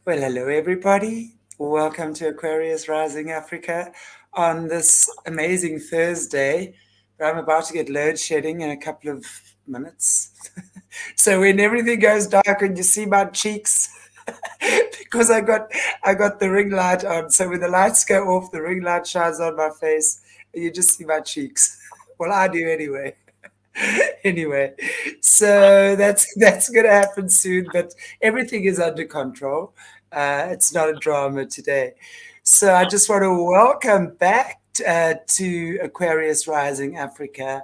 Well, hello everybody. Welcome to Aquarius Rising Africa on this amazing Thursday. Where I'm about to get load shedding in a couple of minutes. So when everything goes dark and you see my cheeks, because I got the ring light on. So when the lights go off, the ring light shines on my face, and you just see my cheeks. Well, I do anyway. Anyway, so that's gonna happen soon, but everything is under control. It's not a drama today. So I just want to welcome back to Aquarius Rising Africa,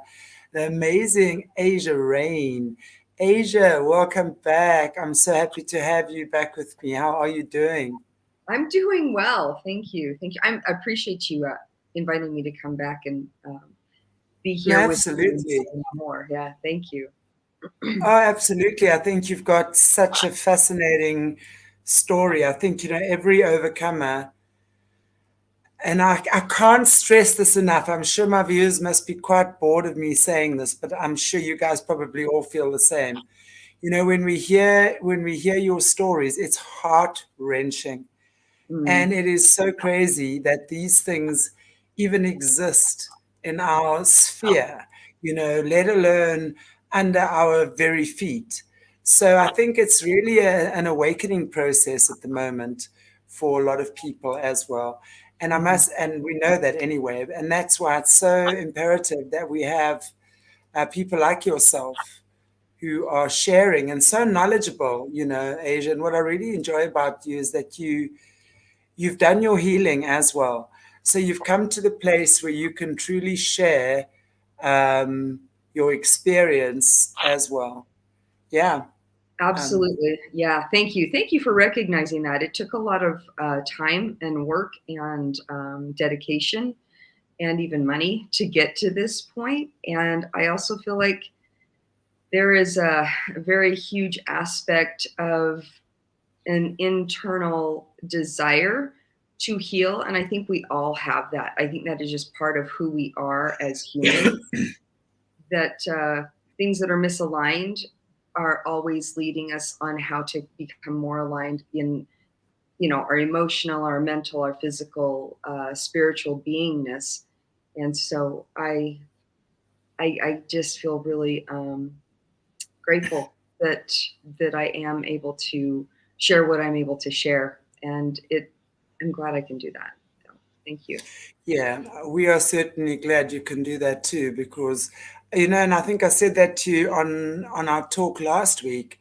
the amazing Asia Rain. Asia, welcome back. I'm so happy to have you back with me. How are you doing? I'm doing well. Thank you. Thank you. I appreciate you inviting me to come back and be No, here with you and absolutely. say more. Yeah, thank you. Oh, absolutely. I think you've got such a fascinating story. I think, every overcomer, and I can't stress this enough. I'm sure my viewers must be quite bored of me saying this, but I'm sure you guys probably all feel the same. When we hear your stories, it's heart-wrenching. Mm. And it is so crazy that these things even exist in our sphere, let alone under our very feet. So I think it's really an awakening process at the moment for a lot of people as well. Mhm. And we know that anyway. And that's why it's so imperative that we have people like yourself who are sharing and so knowledgeable, Asia. And what I really enjoy about you is that you've done your healing as well. So you've come to the place where you can truly share um, your experience as well. Yeah. Um, Absolutely. Yeah. Thank you. Thank you for recognizing that. It took a lot of time and work and dedication and even money to get to this point. And I also feel like there is a very huge aspect of an internal desire to heal. And I think we all have that. I think that is just part of who we are as humans, that things that are misaligned are always leading us on how to become more aligned in our emotional, our mental, our physical, spiritual beingness. And so I just feel really grateful that I am able to share what I'm able to share, and I'm glad I can do that. So, thank you. yeah, we are certainly glad you can do that too, because, and I think I said that to you on our talk last week,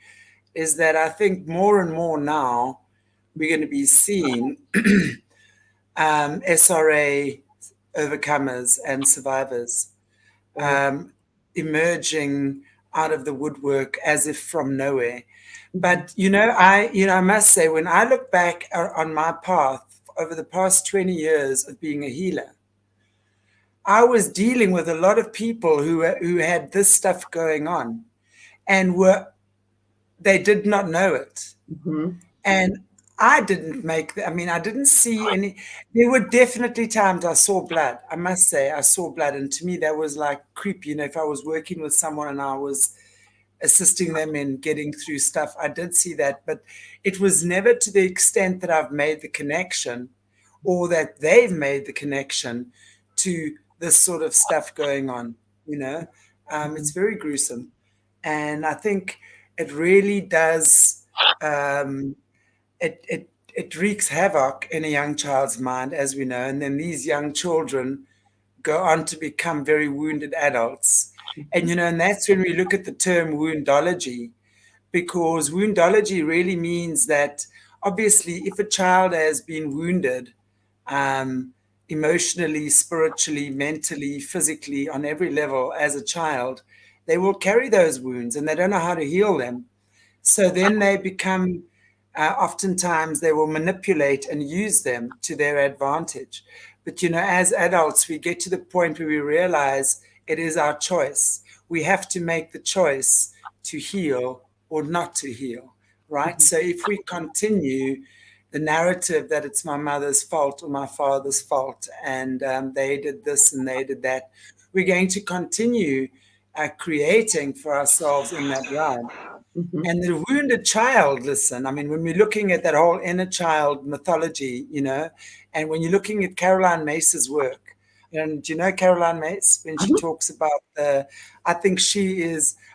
is that I think more and more now we're going to be seeing SRA overcomers and survivors Right. emerging out of the woodwork as if from nowhere. Mhm. But I must say, when I look back on my path over the past 20 years of being a healer, I was dealing with a lot of people who had this stuff going on, and they did not know it. Mhm. And I didn't I didn't see any. There were definitely times I saw blood. I must say, I saw blood. And to me, that was like creepy. If I was working with someone and I was assisting them in getting through stuff, I did see that. But it was never to the extent that I've made the connection or that they've made the connection to this sort of stuff going on. You know, it's Mhm. very gruesome. And I think it really does. It wreaks havoc in a young child's mind, as we know, and then these young children go on to become very wounded adults. And Mhm. and that's when we look at the term woundology, because woundology really means that obviously if a child has been wounded um, emotionally, spiritually, mentally, physically, on every level as a child, they will carry those wounds and they don't know how to heal them. So then they become, oftentimes, they will manipulate and use them to their advantage. But, as adults, we get to the point where we realize it is our choice. We have to make the choice to heal or not to heal, right? Mhm. So if we continue the narrative that it's my mother's fault or my father's fault and they did this and they did that, we're going to continue creating for ourselves in that realm. Mm-hmm. And the wounded child, listen, I mean, when we're looking at that whole inner child mythology, and when you're looking at Caroline Mace's work, and do you know Caroline Mace when she talks about I think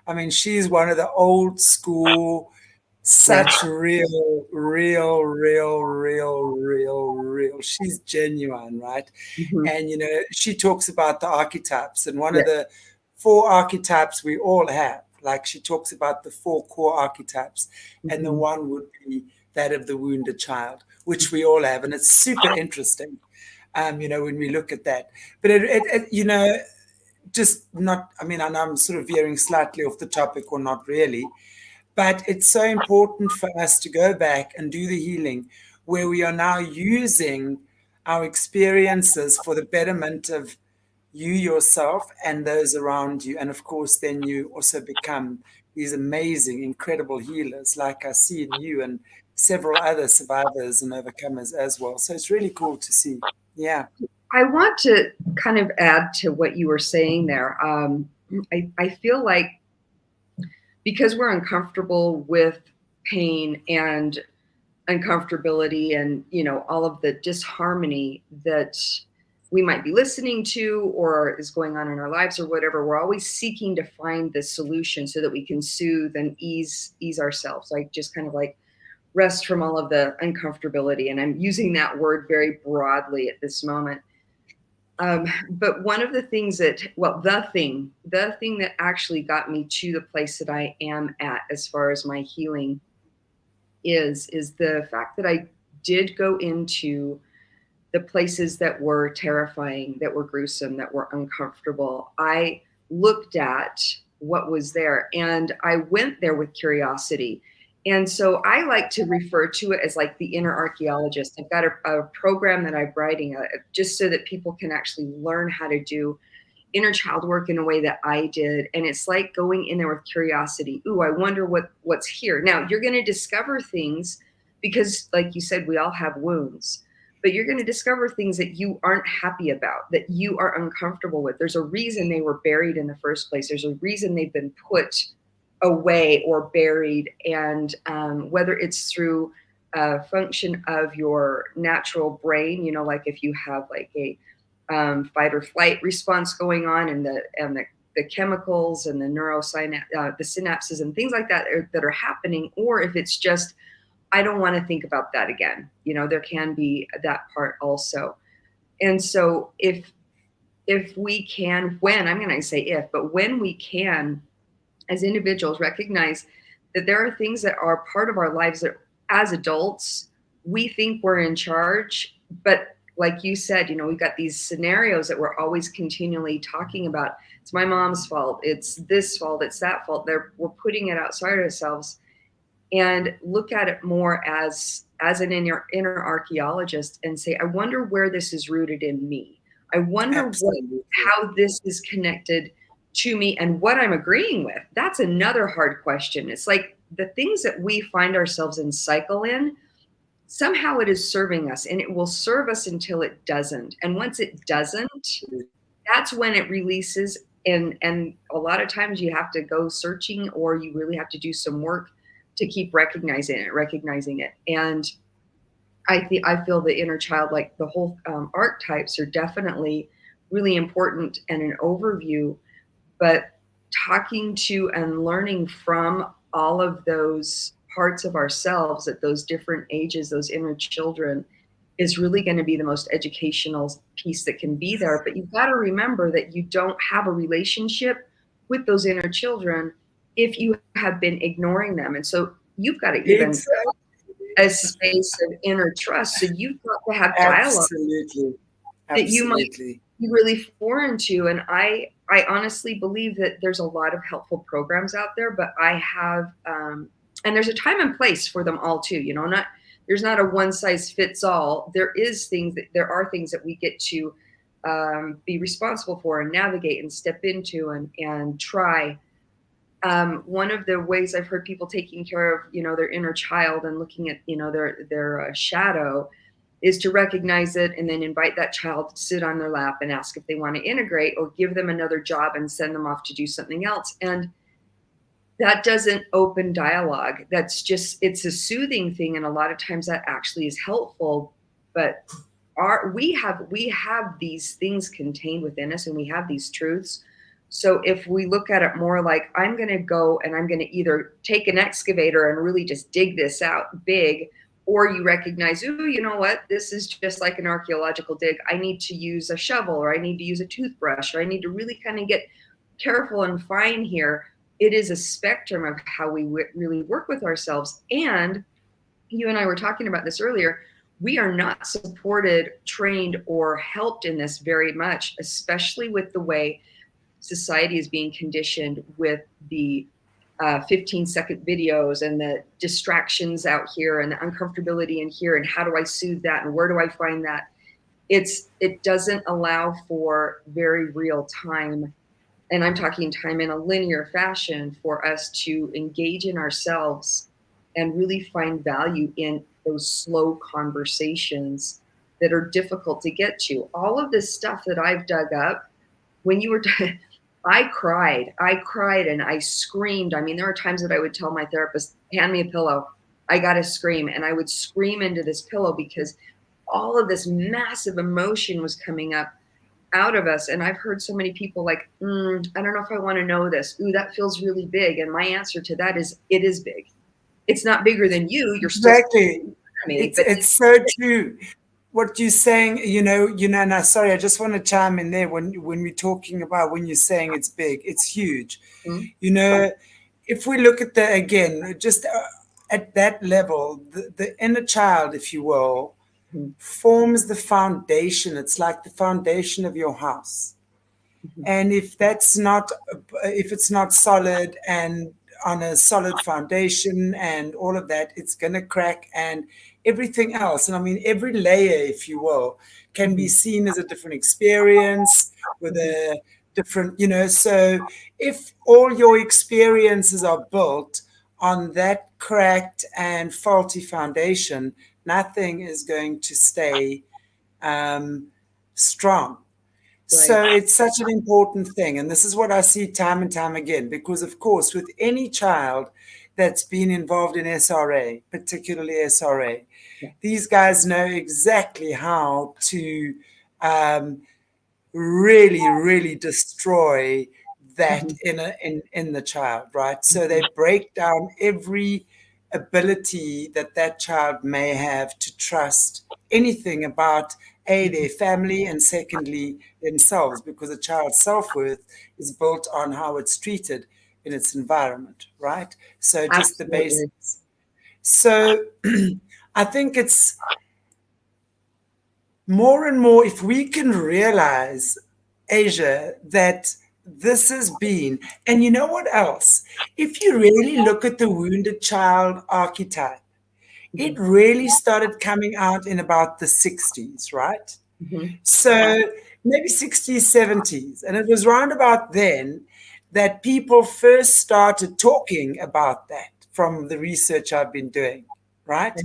I mean, she's one of the old school, Yeah. such real. She's genuine, right? Mm-hmm. And, she talks about the archetypes, and one Yeah. of the four archetypes we all have. Like she talks about the four core archetypes, and the Mm-hmm. one would be that of the wounded child, which we all have. And it's super interesting, when we look at that. But just not, I mean, and I'm sort of veering slightly off the topic or not really, but it's so important for us to go back and do the healing where we are now using our experiences for the betterment of you yourself and those around you. And of course, then you also become these amazing, incredible healers, like I see in you and several other survivors and overcomers as well. So it's really cool to see. Yeah. I want to kind of add to what you were saying there. I feel like because we're uncomfortable with pain and uncomfortability and all of the disharmony that we might be listening to or is going on in our lives or whatever, we're always seeking to find the solution so that we can soothe and ease ourselves, like just kind of like rest from all of the uncomfortability. And I'm using that word very broadly at this moment. But one of the things the thing that actually got me to the place that I am at as far as my healing is the fact that I did go into the places that were terrifying, that were gruesome, that were uncomfortable. I looked at what was there and I went there with curiosity. And so I like to refer to it as like the inner archaeologist. I've got a program that I'm writing just so that people can actually learn how to do inner child work in a way that I did. And it's like going in there with curiosity. Ooh, I wonder what's here. Now you're going to discover things because, like you said, we all have wounds, but you're going to discover things that you aren't happy about, that you are uncomfortable with. There's a reason they were buried in the first place. There's a reason they've been put away or buried. And whether it's through a function of your natural brain, like if you have like a fight or flight response going on, and the chemicals and the the synapses and things like that that are happening, or if it's just I don't want to think about that again. There can be that part also. And so if we can, when I'm going to say if, but when we can, as individuals, recognize that there are things that are part of our lives that as adults we think we're in charge, but like you said, we've got these scenarios that we're always continually talking about. It's my mom's fault, it's this fault, it's that fault. We're putting it outside ourselves, and look at it more as an inner archaeologist and say, I wonder where this is rooted in me. I wonder Absolutely. how this is connected to me and what I'm agreeing with. That's another hard question. It's like the things that we find ourselves in cycle in, somehow it is serving us, and it will serve us until it doesn't. And once it doesn't, that's when it releases. And a lot of times you have to go searching, or you really have to do some work to keep recognizing it. And I feel the inner child, like the whole archetypes are definitely really important and an overview, but talking to and learning from all of those parts of ourselves at those different ages, those inner children, is really going to be the most educational piece that can be there. But you've got to remember that you don't have a relationship with those inner children if you have been ignoring them. And so you've got to even a space of inner trust. So you've got to have dialogue that you might be really foreign to. And I honestly believe that there's a lot of helpful programs out there, but I have, and there's a time and place for them all too. There's not a one size fits all. There are things that we get to be responsible for and navigate and step into and try. One of the ways I've heard people taking care of, their inner child and looking at, their shadow, is to recognize it and then invite that child to sit on their lap and ask if they want to integrate, or give them another job and send them off to do something else. And that doesn't open dialogue. That's just, it's a soothing thing. And a lot of times that actually is helpful, but we have these things contained within us, and we have these truths. So if we look at it more like, I'm going to go and I'm going to either take an excavator and really just dig this out big, or you recognize, ooh, you know what, this is just like an archaeological dig. I need to use a shovel, or I need to use a toothbrush, or I need to really kind of get careful and fine here. It is a spectrum of how we really work with ourselves. And you and I were talking about this earlier. We are not supported, trained, or helped in this very much, especially with the way society is being conditioned with the 15-second videos and the distractions out here and the uncomfortability in here, and how do I soothe that, and where do I find that? It doesn't allow for very real time, and I'm talking time in a linear fashion, for us to engage in ourselves and really find value in those slow conversations that are difficult to get to. All of this stuff that I've dug up, when you were I cried and I screamed. I mean, there are times that I would tell my therapist, hand me a pillow, I gotta scream. And I would scream into this pillow because all of this massive emotion was coming up out of us. And I've heard so many people like, I don't know if I want to know this. Ooh, that feels really big. And my answer to that is, it is big. It's not bigger than you. You're still Exactly. It's so true. What you're saying, no, sorry, I just want to chime in there when we're talking about, when you're saying it's big, it's huge. Mhm. If we look at again, just at that level, the inner child, if you will, forms the foundation. It's like the foundation of your house. And if it's not solid and on a solid foundation and all of that, it's going to crack, and everything else. And I mean, every layer, if you will, can be seen as a different experience with a different, so if all your experiences are built on that cracked and faulty foundation, nothing is going to stay strong. So Right. it's such an important thing. And this is what I see time and time again, because, of course, with any child that's been involved in SRA, particularly SRA, Yeah. these guys know exactly how to really, really destroy that in the child, right? So they break down every ability that child may have to trust anything about their family, and secondly themselves, because a child's self-worth is built on how it's treated in its environment, right? So just the Absolutely. basics. So I think it's more and more, if we can realize, Asia, that this has been, and you know what else? If you really look at the wounded child archetype, it really started coming out in about the 60s, right? So maybe 60s, 70s. And it was round about then that people first started talking about that, from the research I've been doing, right?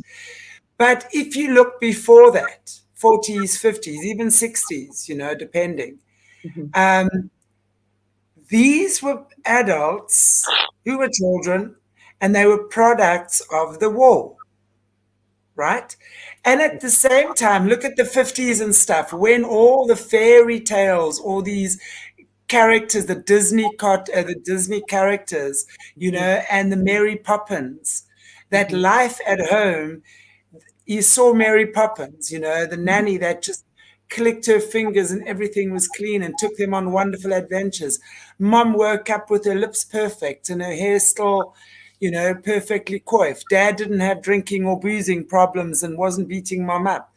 But if you look before that, 40s, 50s, even 60s, depending, these were adults who were children, and they were products of the war, right? And at the same time, look at the 50s and stuff, when all the fairy tales, all these characters, the Disney characters, and the Mary Poppins, that life at home, you saw Mary Poppins, the nanny that just clicked her fingers and everything was clean and took them on wonderful adventures. Mom woke up with her lips perfect and her hair still, perfectly coiffed. Dad didn't have drinking or boozing problems and wasn't beating mom up.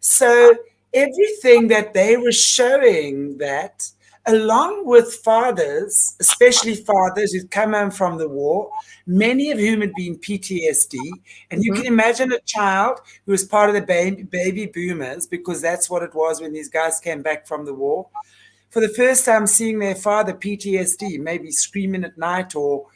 So everything that they were showing, that, along with fathers, especially fathers who'd come home from the war, many of whom had been PTSD. And you can imagine a child who was part of the baby boomers, because that's what it was when these guys came back from the war. For the first time, seeing their father PTSD, maybe screaming at night or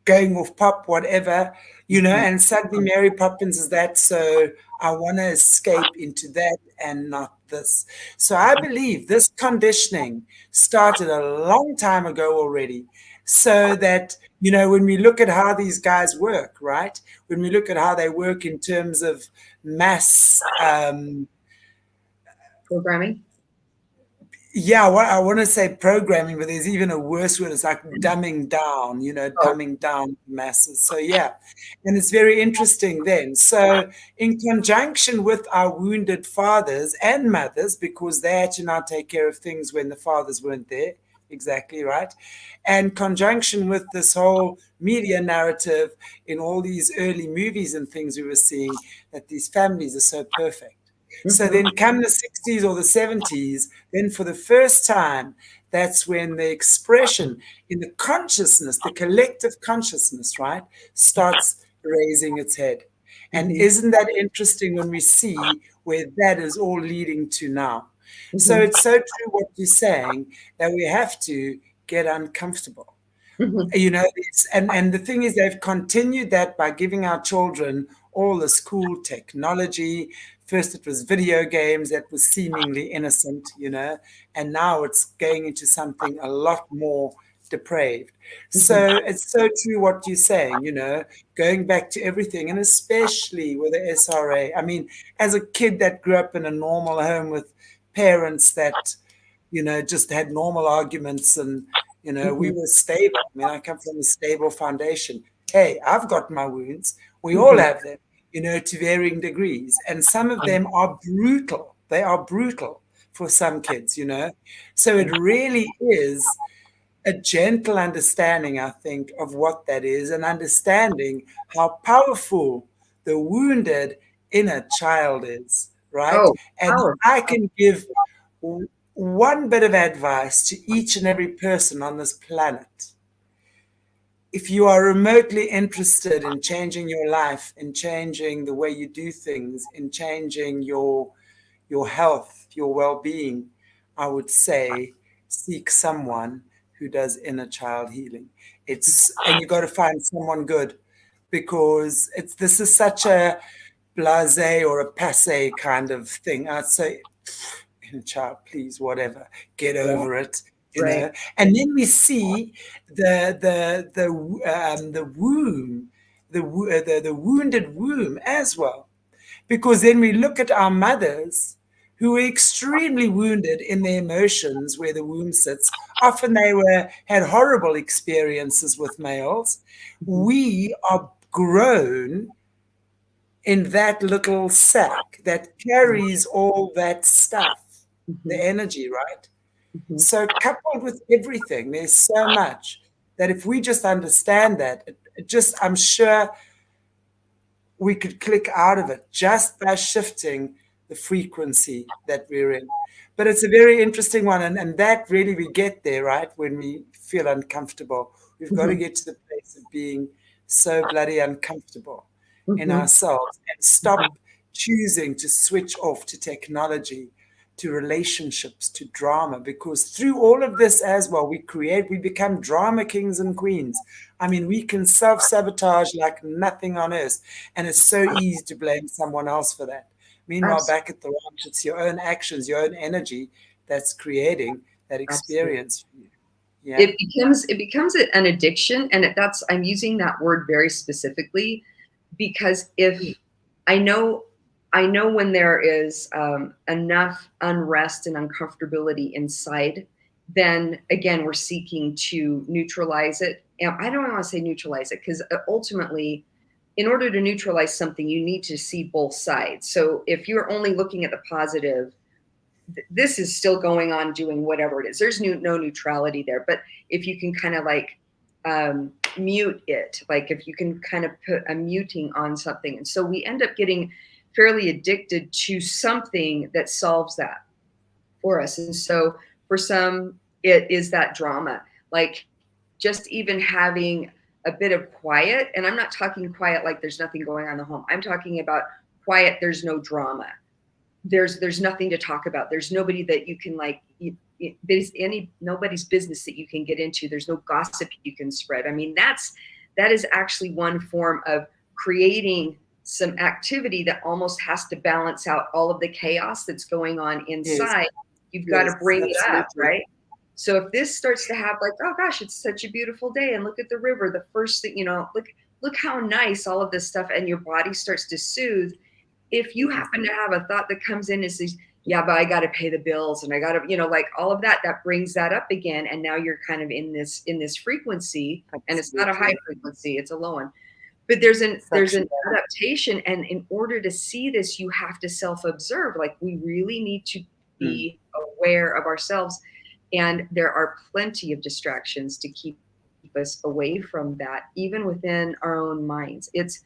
going off pop, whatever, and suddenly Mary Poppins is that. So I want to escape into that and not this. So I believe this conditioning started a long time ago already, so that You know, when we look at how these guys work, right? When we look at how they work in terms of mass, Programming. yeah, I want to say programming, but there's even a worse word. It's like dumbing down, you know, Oh. dumbing down masses. So, yeah, and it's very interesting then. So, in conjunction with our wounded fathers and mothers, because they had to now take care of things when the fathers weren't there, exactly right, and conjunction with this whole media narrative in all these early movies and things we were seeing, that these families are so perfect. So Mhm. then come the 60s or the 70s, then for the first time, that's when the expression in the consciousness, the collective consciousness, right, starts raising its head. And Mhm. isn't that interesting when we see where that is all leading to now? So Mhm. it's so true what you're saying, that we have to get uncomfortable. Mhm. You know, and the thing is, they've continued that by giving our children all this cool technology. First it was video games that was seemingly innocent, you know, and now it's going into something a lot more depraved. Mhm. So it's so true what you're saying, you know, going back to everything, and especially with the SRA. I mean, as a kid that grew up in a normal home with parents that, you know, just had normal arguments, and you know, we Mhm. were stable. I mean, I come from a stable foundation. Hey, I've got my wounds. We all Mhm. have them, you know, to varying degrees. And some of them are brutal. They are brutal for some kids, you know. So it really is a gentle understanding, I think, of what that is, and understanding how powerful the wounded inner child is, right? Oh, And power. I can give one bit of advice to each and every person on this planet. If you are remotely interested in changing your life, in changing the way you do things, in changing your health, your well-being, I would say seek someone who does inner child healing. And you got to find someone good, because it's this is such a blasé or a passé kind of thing. I'd say, inner child, please, whatever, get Yeah. over it, you Right. know. And then we see the womb, the wounded womb as well, because then we look at our mothers who were extremely wounded in their emotions where the womb sits. Often they had horrible experiences with males. Mhm. We are grown in that little sack that carries all that stuff, the Mhm. energy, right? Mhm. So, coupled with everything, there's so much that if we just understand that, it just, I'm sure we could click out of it just by shifting the frequency that we're in. But it's a very interesting one. And that really, we get there, right? When we feel uncomfortable, we've got to Mhm. get to the place of being so bloody uncomfortable in Mhm. ourselves and Mhm. stop choosing to switch off to technology, to relationships, to drama, because through all of this as well, we become drama kings and queens. I mean, we can self sabotage like nothing on earth, and it's so easy to blame someone else for that. Meanwhile, Abs- back at the ranch, it's your own actions, your own energy that's creating that Absolutely. experience for you. Yeah. It becomes an addiction, and that's I'm using that word very specifically because if I know I know when there is enough unrest and uncomfortability inside, then again we're seeking to neutralize it. And I don't want to say neutralize it because ultimately, in order to neutralize something, you need to see both sides. So if you're only looking at the positive, this is still going on doing whatever it is. There's no neutrality there. But if you can kind of like mute it, like if you can kind of put a muting on something. And so we end up getting fairly addicted to something that solves that for us. And so for some, it is that drama, like just even having a bit of quiet. And I'm not talking quiet like there's nothing going on in the home. I'm talking about quiet, there's no drama, there's nothing to talk about, there's nobody that you can like there's any nobody's business that you can get into, there's no gossip you can spread. I mean, that is actually one form of creating some activity that almost has to balance out all of the chaos that's going on Yes. inside. You've got to Yes. bring it up, Absolutely. right? So if this starts to have like, oh gosh, it's such a beautiful day, and look at the river, the first thing, look how nice all of this stuff, and your body starts to soothe. If you happen to have a thought that comes in and says, yeah, but I got to pay the bills and I got to, like all of that, that brings that up again. And now you're kind of in this frequency, and it's not a high frequency, it's a low one. But there's an adaptation. And in order to see this, you have to self-observe. Like, we really need to be aware of ourselves. And there are plenty of distractions to keep us away from that, even within our own minds. It's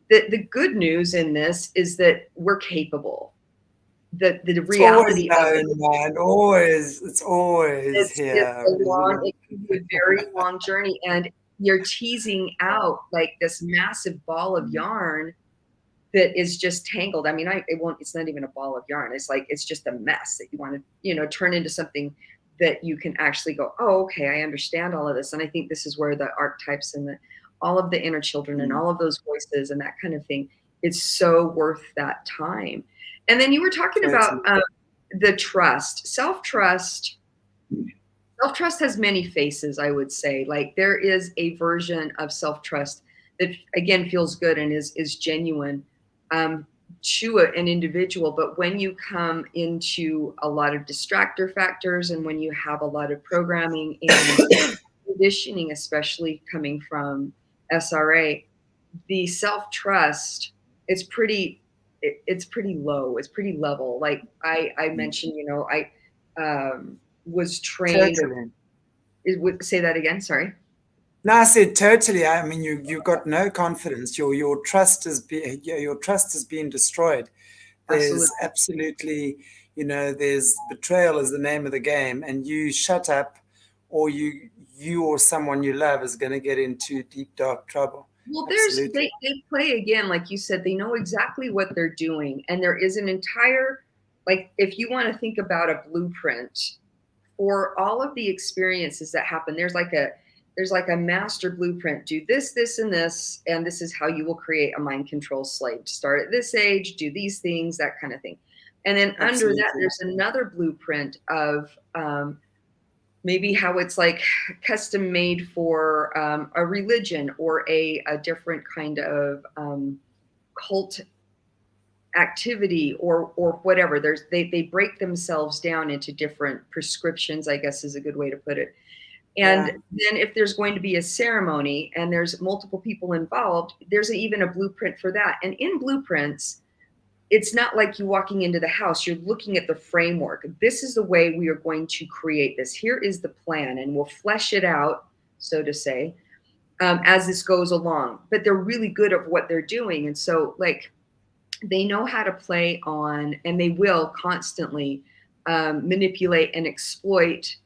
the good news in this is that we're capable. The reality of it, man, it's always here. it can be a very long journey, and you're teasing out like this massive ball of yarn that is just tangled. I mean, it's not even a ball of yarn. It's like, it's just a mess that you want to, turn into something that you can actually go, oh, okay, I understand all of this. And I think this is where the archetypes and all of the inner children and all of those voices and that kind of thing, it's so worth that time. And then you were talking about the trust, self-trust. Self-trust has many faces, I would say. Like, there is a version of self-trust that, again, feels good and is genuine to an individual. But when you come into a lot of distractor factors, and when you have a lot of programming and conditioning, especially coming from SRA, the self-trust is pretty low. It's pretty level. Like I mentioned, I was trained. Say that again. Sorry. No, I said totally. I mean, you've got no confidence. Your trust is being destroyed. There's absolutely, there's betrayal is the name of the game, and you shut up, or you or someone you love is going to get into deep, dark trouble. Well, they play again, like you said, they know exactly what they're doing. And there is an entire, like, if you want to think about a blueprint for all of the experiences that happen, there's like a master blueprint. Do this, this, and this, and this is how you will create a mind control slave. Start at this age, do these things, that kind of thing. And then under that, there's another blueprint of maybe how it's like custom made for a religion or a different kind of cult activity or whatever. They break themselves down into different prescriptions, I guess is a good way to put it. And then if there's going to be a ceremony and there's multiple people involved, there's even a blueprint for that. And in blueprints, it's not like you walking into the house, you're looking at the framework. This is the way we are going to create this. Here is the plan, and we'll flesh it out, so to say, as this goes along. But they're really good at what they're doing. And so, like, they know how to play on, and they will constantly manipulate and exploit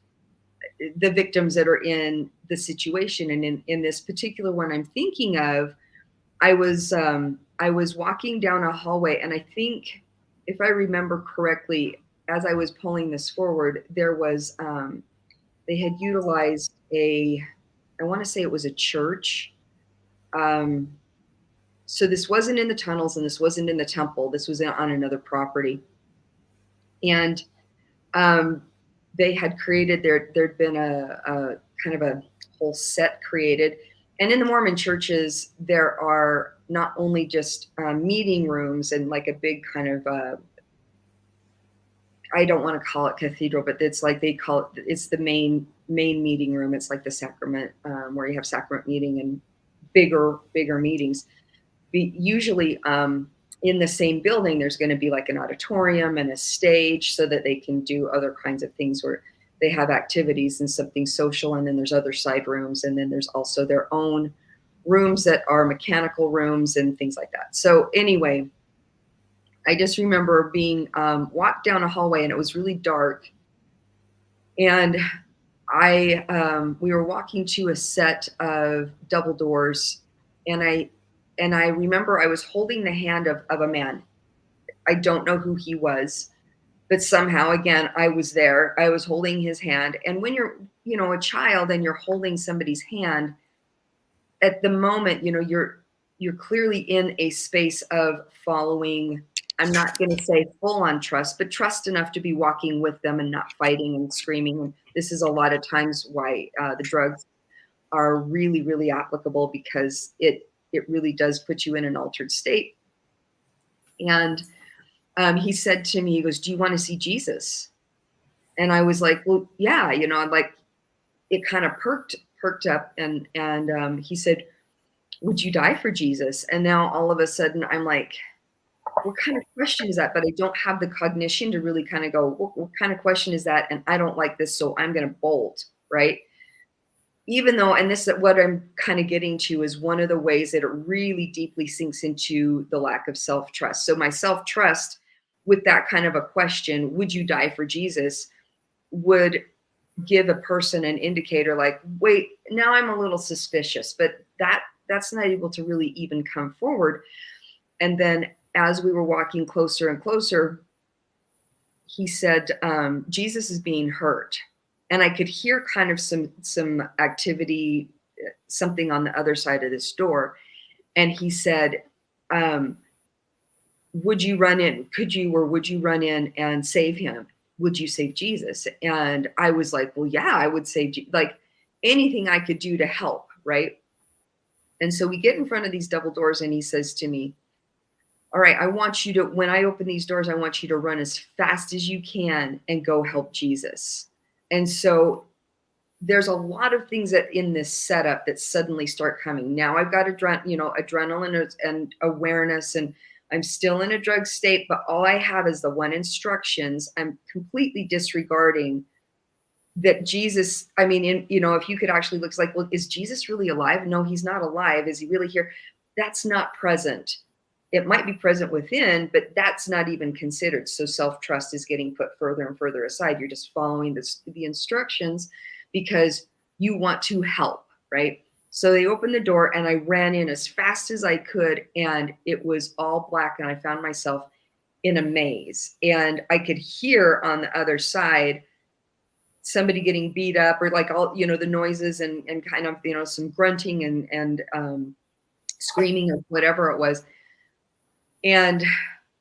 the victims that are in the situation. And in this particular one I'm thinking of, I was walking down a hallway, and I think, if I remember correctly, as I was pulling this forward, there was, they had utilized I want to say it was a church. So this wasn't in the tunnels, and this wasn't in the temple. This was on another property. And they had created, there'd been a kind of a whole set created. And in the Mormon churches, there are not only just meeting rooms and like a big kind of, I don't want to call it cathedral, but it's like they call it, it's the main meeting room. It's like the sacrament, where you have sacrament meeting and bigger meetings. Usually in the same building, there's going to be like an auditorium and a stage so that they can do other kinds of things where they have activities and something social. And then there's other side rooms. And then there's also their own rooms that are mechanical rooms and things like that. So anyway, I just remember being walked down a hallway, and it was really dark. And we were walking to a set of double doors, and I remember I was holding the hand of a man. I don't know who he was, but somehow, again, I was there. I was holding his hand. And when you're, a child and you're holding somebody's hand, at the moment, you're clearly in a space of following I'm not going to say full on trust, but trust enough to be walking with them and not fighting and screaming. And this is a lot of times why the drugs are really, really applicable, because it really does put you in an altered state. And he said to me, he goes, "Do you want to see Jesus?" And I was like, "Well, yeah," you know, like it kind of perked up. And he said, "Would you die for Jesus?" And now all of a sudden I'm like, what kind of question is that? But I don't have the cognition to really kind of go, what kind of question is that? And I don't like this, so I'm going to bolt, right? Even though, and this is what I'm kind of getting to, is one of the ways that it really deeply sinks into the lack of self-trust. So my self-trust with that kind of a question, would you die for Jesus, would give a person an indicator like, wait, now I'm a little suspicious, but that's not able to really even come forward. And then as we were walking closer and closer, he said, Jesus is being hurt. And I could hear kind of some activity, something on the other side of this door. And he said, would you run in? Would you run in and save him? Would you save Jesus? And I was like, well, yeah, I would save, like anything I could do to help, right? And so we get in front of these double doors and he says to me, all right, I want you to, when I open these doors, I want you to run as fast as you can and go help Jesus. And so there's a lot of things that in this setup that suddenly start coming. Now I've got adrenaline and awareness, and I'm still in a drug state, but all I have is the one instructions. I'm completely disregarding that Jesus, I mean, if you could actually look like, well, is Jesus really alive? No, he's not alive. Is he really here? That's not present. It might be present within, but that's not even considered. So self-trust is getting put further and further aside. You're just following the instructions because you want to help, right? So they opened the door and I ran in as fast as I could, and it was all black, and I found myself in a maze. And I could hear on the other side somebody getting beat up, or like all, the noises and kind of, some grunting and screaming or whatever it was. And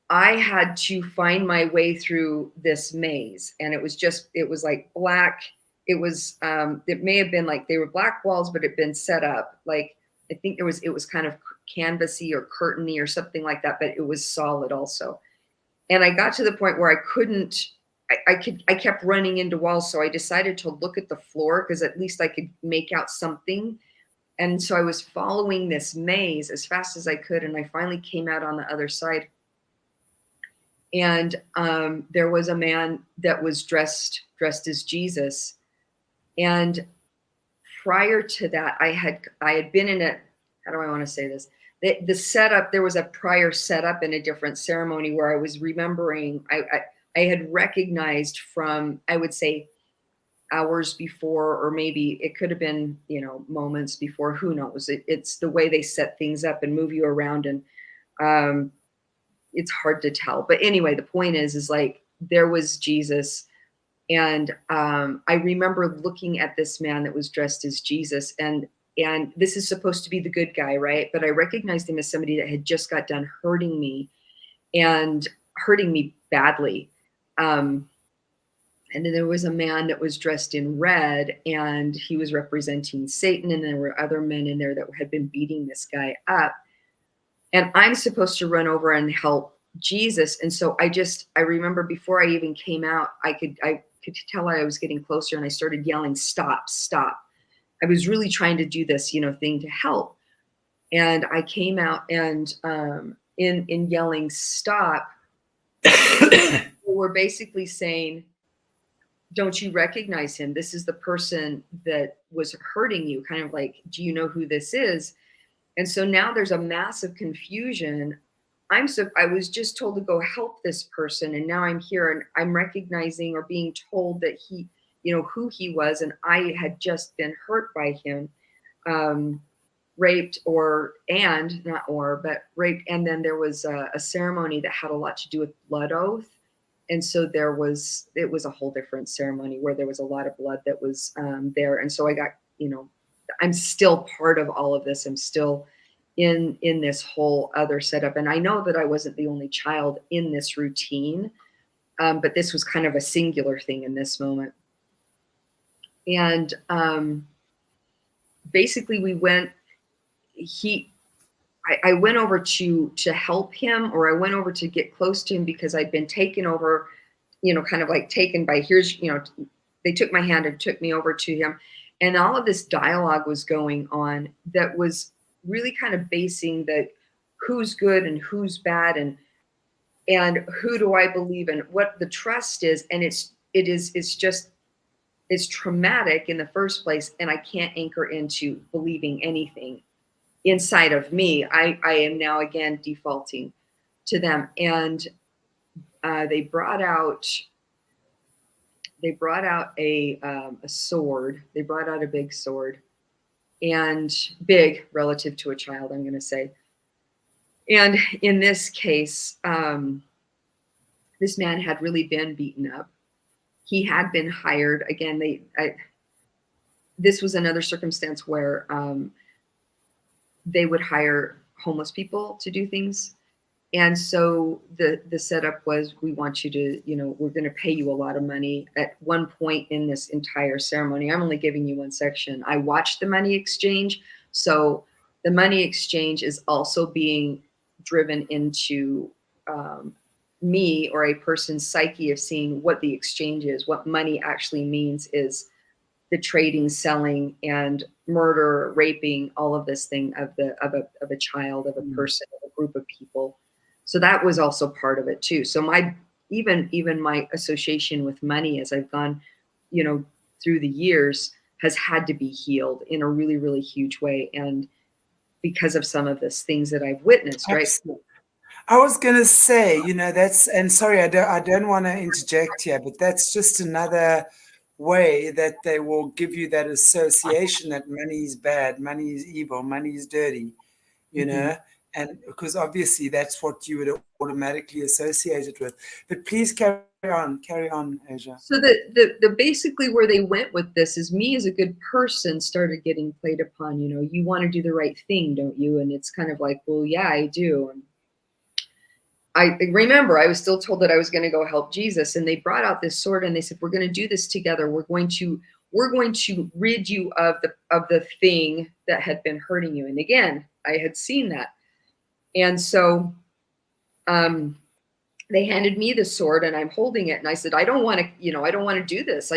I had to find my way through this maze, and it was like black. It was, it may have been like they were black walls, but it had been set up. Like, I think it was kind of canvassy or curtainy or something like that, but it was solid also. And I got to the point where I couldn't, I kept running into walls. So I decided to look at the floor because at least I could make out something. And so I was following this maze as fast as I could. And I finally came out on the other side. And there was a man that was dressed as Jesus. And prior to that, I had been in a, how do I want to say this? The setup, there was a prior setup in a different ceremony where I was remembering, I had recognized from, I would say, hours before, or maybe it could have been, moments before, who knows? It's the way they set things up and move you around, and it's hard to tell. But anyway, the point is like, there was Jesus. And I remember looking at this man that was dressed as Jesus, and this is supposed to be the good guy, right? But I recognized him as somebody that had just got done hurting me, and hurting me badly. And then there was a man that was dressed in red, and he was representing Satan. And there were other men in there that had been beating this guy up. And I'm supposed to run over and help Jesus. And so I remember before I even came out, I could tell I was getting closer, and I started yelling, "Stop, stop." I was really trying to do this, thing to help. And I came out, and in yelling, "Stop," we're basically saying, don't you recognize him? This is the person that was hurting you. Kind of like, do you know who this is? And so now there's a massive confusion. I was just told to go help this person, and now I'm here, and I'm recognizing or being told that he, who he was, and I had just been hurt by him, raped, raped. And then there was a ceremony that had a lot to do with blood oath. And so it was a whole different ceremony where there was a lot of blood that was there. And so I got, I'm still part of all of this. I'm still in this whole other setup. And I know that I wasn't the only child in this routine, but this was kind of a singular thing in this moment. And basically we went, I went over to help him, or I went over to get close to him because I'd been taken over, you know, kind of like taken by, here's, you know, they took my hand and took me over to him. And all of this dialogue was going on that was really kind of basing that who's good and who's bad, and who do I believe in, what the trust is. And it's traumatic in the first place. And I can't anchor into believing anything inside of me. I am now again defaulting to them. And they brought out a sword. They brought out a big sword, and big relative to a child, I'm going to say. And in this case, this man had really been beaten up. He had been hired. Again, this was another circumstance where they would hire homeless people to do things. And so the setup was, we want you to, you know, we're going to pay you a lot of money. At one point in this entire ceremony, I'm only giving you one section, I watched the money exchange. So the money exchange is also being driven into me, or a person's psyche, of seeing what the exchange is. What money actually means is the trading, selling, and murder, raping, all of this thing of a child, of a person, of a group of people. So that was also part of it too. So my even my association with money, as I've gone, you know, through the years, has had to be healed in a really, really huge way. And because of some of this things that I've witnessed, right? Absolutely. I was going to say, you know, that's, and sorry, I don't want to interject here, but that's just another way that they will give you that association that money is bad, money is evil, money is dirty, you know, and because obviously that's what you would automatically associate it with. But please carry on, Asia. So the basically where they went with this is, me as a good person started getting played upon. You know, you want to do the right thing, don't you? And it's kind of like, well, yeah, I do. And I remember I was still told that I was going to go help Jesus, and they brought out this sword and they said, we're going to do this together. We're going to rid you of the thing that had been hurting you. And again, I had seen that. And so they handed me the sword, and I'm holding it, and I said, I don't want to, you know, I don't want to do this.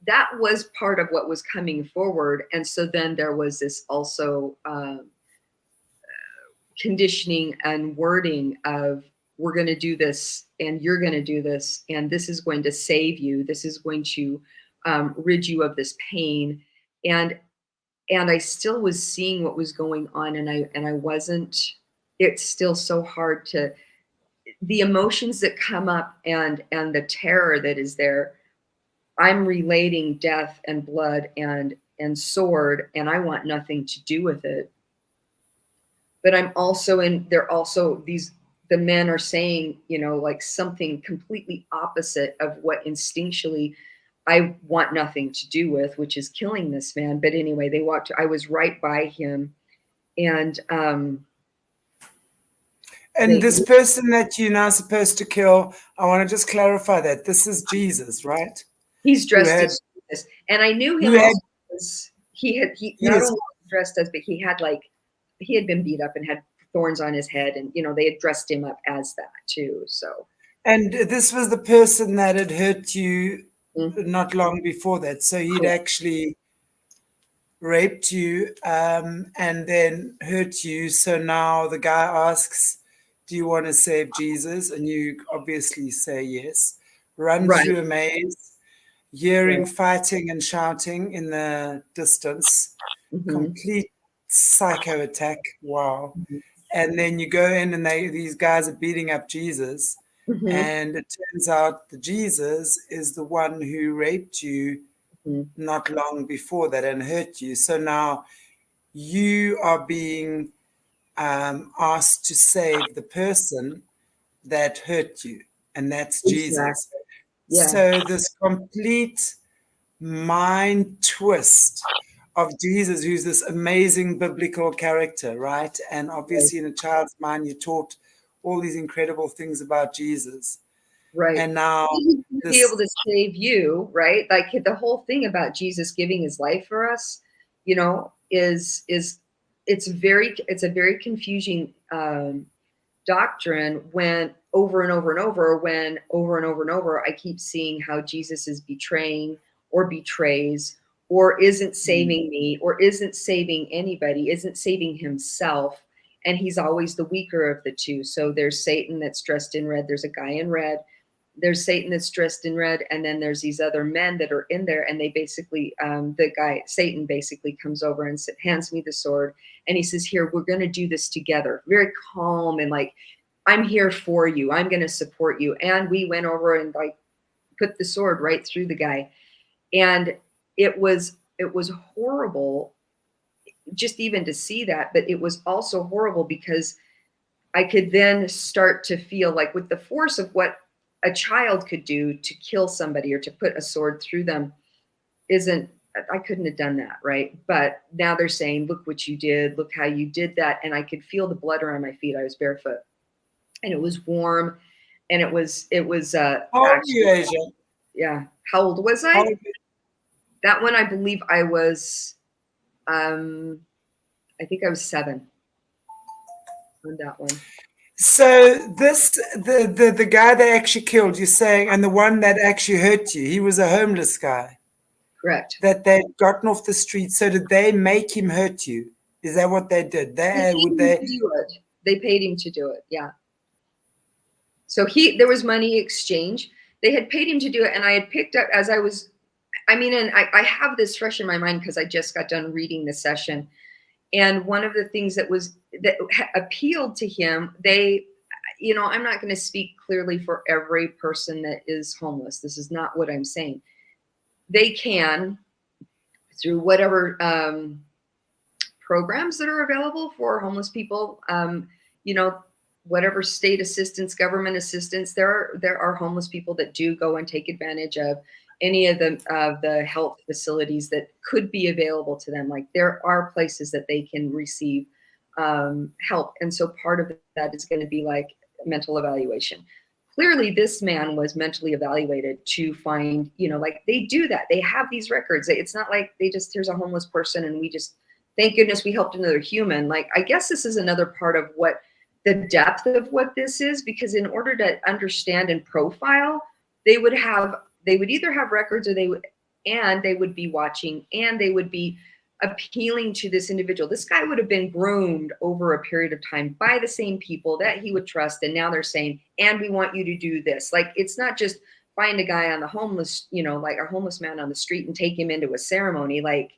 That was part of what was coming forward. And so then there was this also conditioning and wording of, we're going to do this, and you're going to do this, and this is going to save you. This is going to rid you of this pain. And I still was seeing what was going on, and I wasn't. It's still so hard to, the emotions that come up and the terror that is there. I'm relating death and blood and sword, and I want nothing to do with it. But I'm also they're also the men are saying, you know, like something completely opposite of what instinctually I want nothing to do with, which is killing this man. But anyway, I was right by him. And this person that you're now supposed to kill, I want to just clarify that this is Jesus, right? He's dressed as Jesus. And I knew him also because he not only dressed as, but he had been beat up and had thorns on his head, and you know, they had dressed him up as that too. So, and this was the person that had hurt you not long before that. So he'd actually raped you and then hurt you. So now the guy asks, do you want to save Jesus? And you obviously say yes. Run through a maze, hearing fighting and shouting in the distance. Complete psycho attack. Wow. And then you go in, and these guys are beating up Jesus. And it turns out the Jesus is the one who raped you not long before that and hurt you. So now you are being asked to save the person that hurt you, and that's Jesus. Yeah. So this complete mind twist of Jesus, who's this amazing biblical character, right? And Right. obviously, in a child's mind, you're taught all these incredible things about Jesus. Right. And now He's gonna be able this, to save you, right? Like the whole thing about Jesus giving his life for us, is it's a very confusing doctrine when over and over and over, I keep seeing how Jesus is betraying or betrays or isn't saving me or isn't saving anybody, isn't saving himself. And he's always the weaker of the two. So there's Satan that's dressed in red. There's a guy in red. There's Satan that's dressed in red. And then there's these other men that are in there. And they basically, Satan basically comes over and hands me the sword. And he says, here, we're going to do this together. Very calm and like, I'm here for you. I'm going to support you. And we went over and like put the sword right through the guy. And it was horrible just even to see that. But it was also horrible because I could then start to feel like with the force of what a child could do to kill somebody or to put a sword through them I couldn't have done that, right? But now they're saying, look what you did, look how you did that. And I could feel the blood around my feet. I was barefoot and it was warm and it was how old are actually, you, Asia? yeah. How old was How I? old- That one, I believe I was, I think I was 7 on that one. So the guy they actually killed, you're saying, and the one that actually hurt you, he was a homeless guy Correct. that they'd gotten off the street. So did they make him hurt you? Is that what they did? They They paid would him they? to do it. They paid him to do it. Yeah. So there was money exchange. They had paid him to do it. And I had picked up as I was, I mean, and I have this fresh in my mind because I just got done reading the session. And one of the things that appealed to him, I'm not going to speak clearly for every person that is homeless. This is not what I'm saying. They can, through whatever programs that are available for homeless people, whatever state assistance, government assistance, there are homeless people that do go and take advantage of any of the health facilities that could be available to them. Like there are places that they can receive help. And so part of that is going to be like mental evaluation. Clearly this man was mentally evaluated to find, like they do that. They have these records. It's not like here's a homeless person and we just, thank goodness we helped another human. Like, I guess this is another part of what the depth of what this is, because in order to understand and profile, they would either have records or they would be watching and they would be appealing to this individual. This guy would have been groomed over a period of time by the same people that he would trust. And now they're saying, and we want you to do this. Like, it's not just find a guy on the homeless, like a homeless man on the street and take him into a ceremony. Like,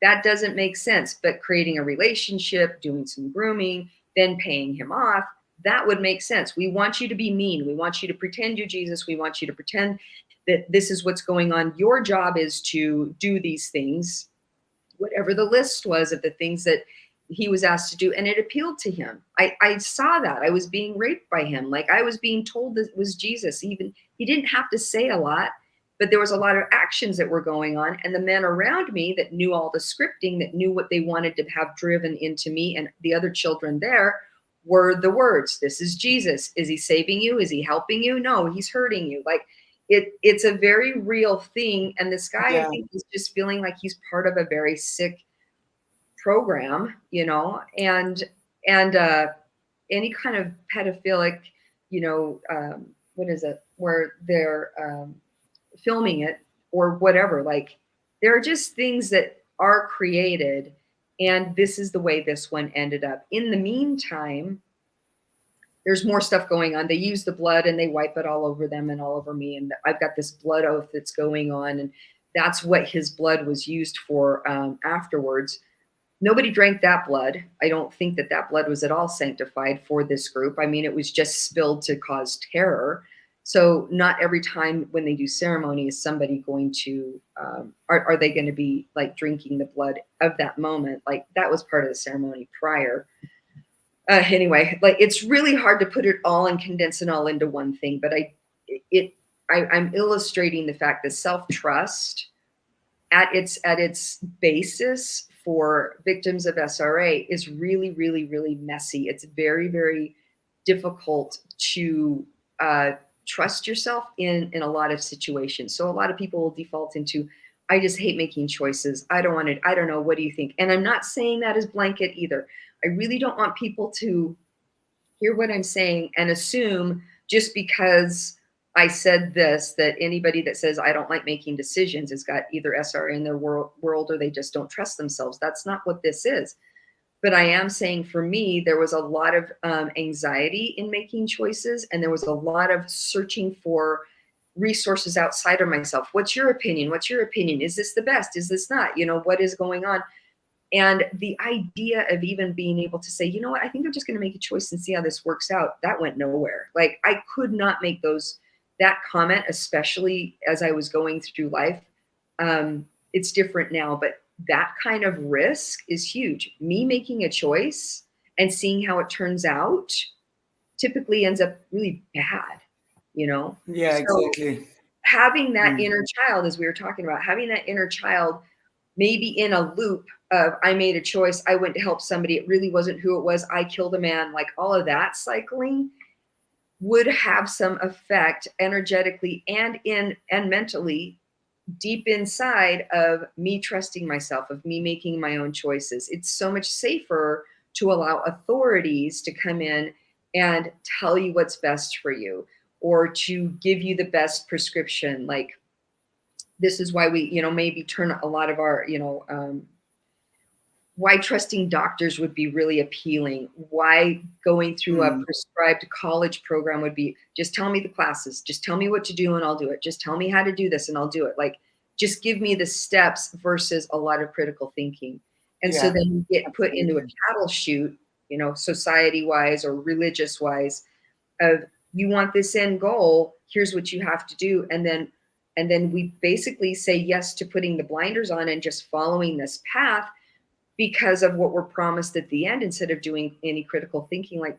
that doesn't make sense. But creating a relationship, doing some grooming, then paying him off, that would make sense. We want you to be mean. We want you to pretend you're Jesus. We want you to pretend that this is what's going on. Your job is to do these things, whatever the list was of the things that he was asked to do. And it appealed to him. I saw that. I was being raped by him. Like I was being told that it was Jesus. Even he didn't have to say a lot, but there was a lot of actions that were going on. And the men around me that knew all the scripting, that knew what they wanted to have driven into me and the other children there, were the words, this is Jesus. Is he saving you? Is he helping you? No, he's hurting you. Like it's a very real thing. And this guy, I think, is just feeling like he's part of a very sick program, and any kind of pedophilic, what is it, where they're filming it or whatever. Like there are just things that are created, and this is the way this one ended up. In the meantime, there's more stuff going on. They use the blood and they wipe it all over them and all over me. And I've got this blood oath that's going on. And that's what his blood was used for afterwards. Nobody drank that blood. I don't think that blood was at all sanctified for this group. I mean, it was just spilled to cause terror. So not every time when they do ceremony is somebody going to, are they going to be like drinking the blood of that moment? Like that was part of the ceremony prior. Anyway, like it's really hard to put it all and condense it all into one thing, but I'm illustrating the fact that self-trust at its basis for victims of SRA is really, really, really messy. It's very, very difficult to trust yourself in a lot of situations. So a lot of people will default into, I just hate making choices. I don't want it. I don't know. What do you think? And I'm not saying that as blanket either. I really don't want people to hear what I'm saying and assume just because I said this, that anybody that says I don't like making decisions has got either SRA in their world or they just don't trust themselves. That's not what this is. But I am saying for me, there was a lot of anxiety in making choices, and there was a lot of searching for resources outside of myself. What's your opinion? What's your opinion? Is this the best? Is this not? You know, what is going on? And the idea of even being able to say, you know what, I think I'm just going to make a choice and see how this works out, that went nowhere. Like, I could not make that comment, especially as I was going through life. It's different now, but that kind of risk is huge. Me making a choice and seeing how it turns out typically ends up really bad, you know? Yeah, So exactly. having that inner child, as we were talking about, having that inner child maybe in a loop of, I made a choice, I went to help somebody, it really wasn't who it was, I killed a man, like all of that cycling would have some effect energetically and mentally deep inside of me trusting myself, of me making my own choices. It's so much safer to allow authorities to come in and tell you what's best for you, or to give you the best prescription. Like, this is why we, maybe turn a lot of our, why trusting doctors would be really appealing, why going through a prescribed college program would be, just tell me the classes, just tell me what to do and I'll do it. Just tell me how to do this and I'll do it. Like, just give me the steps versus a lot of critical thinking. And so then you get put into a cattle chute, society wise or religious wise, of, you want this end goal, here's what you have to do. And then we basically say yes to putting the blinders on and just following this path because of what we're promised at the end, instead of doing any critical thinking. Like,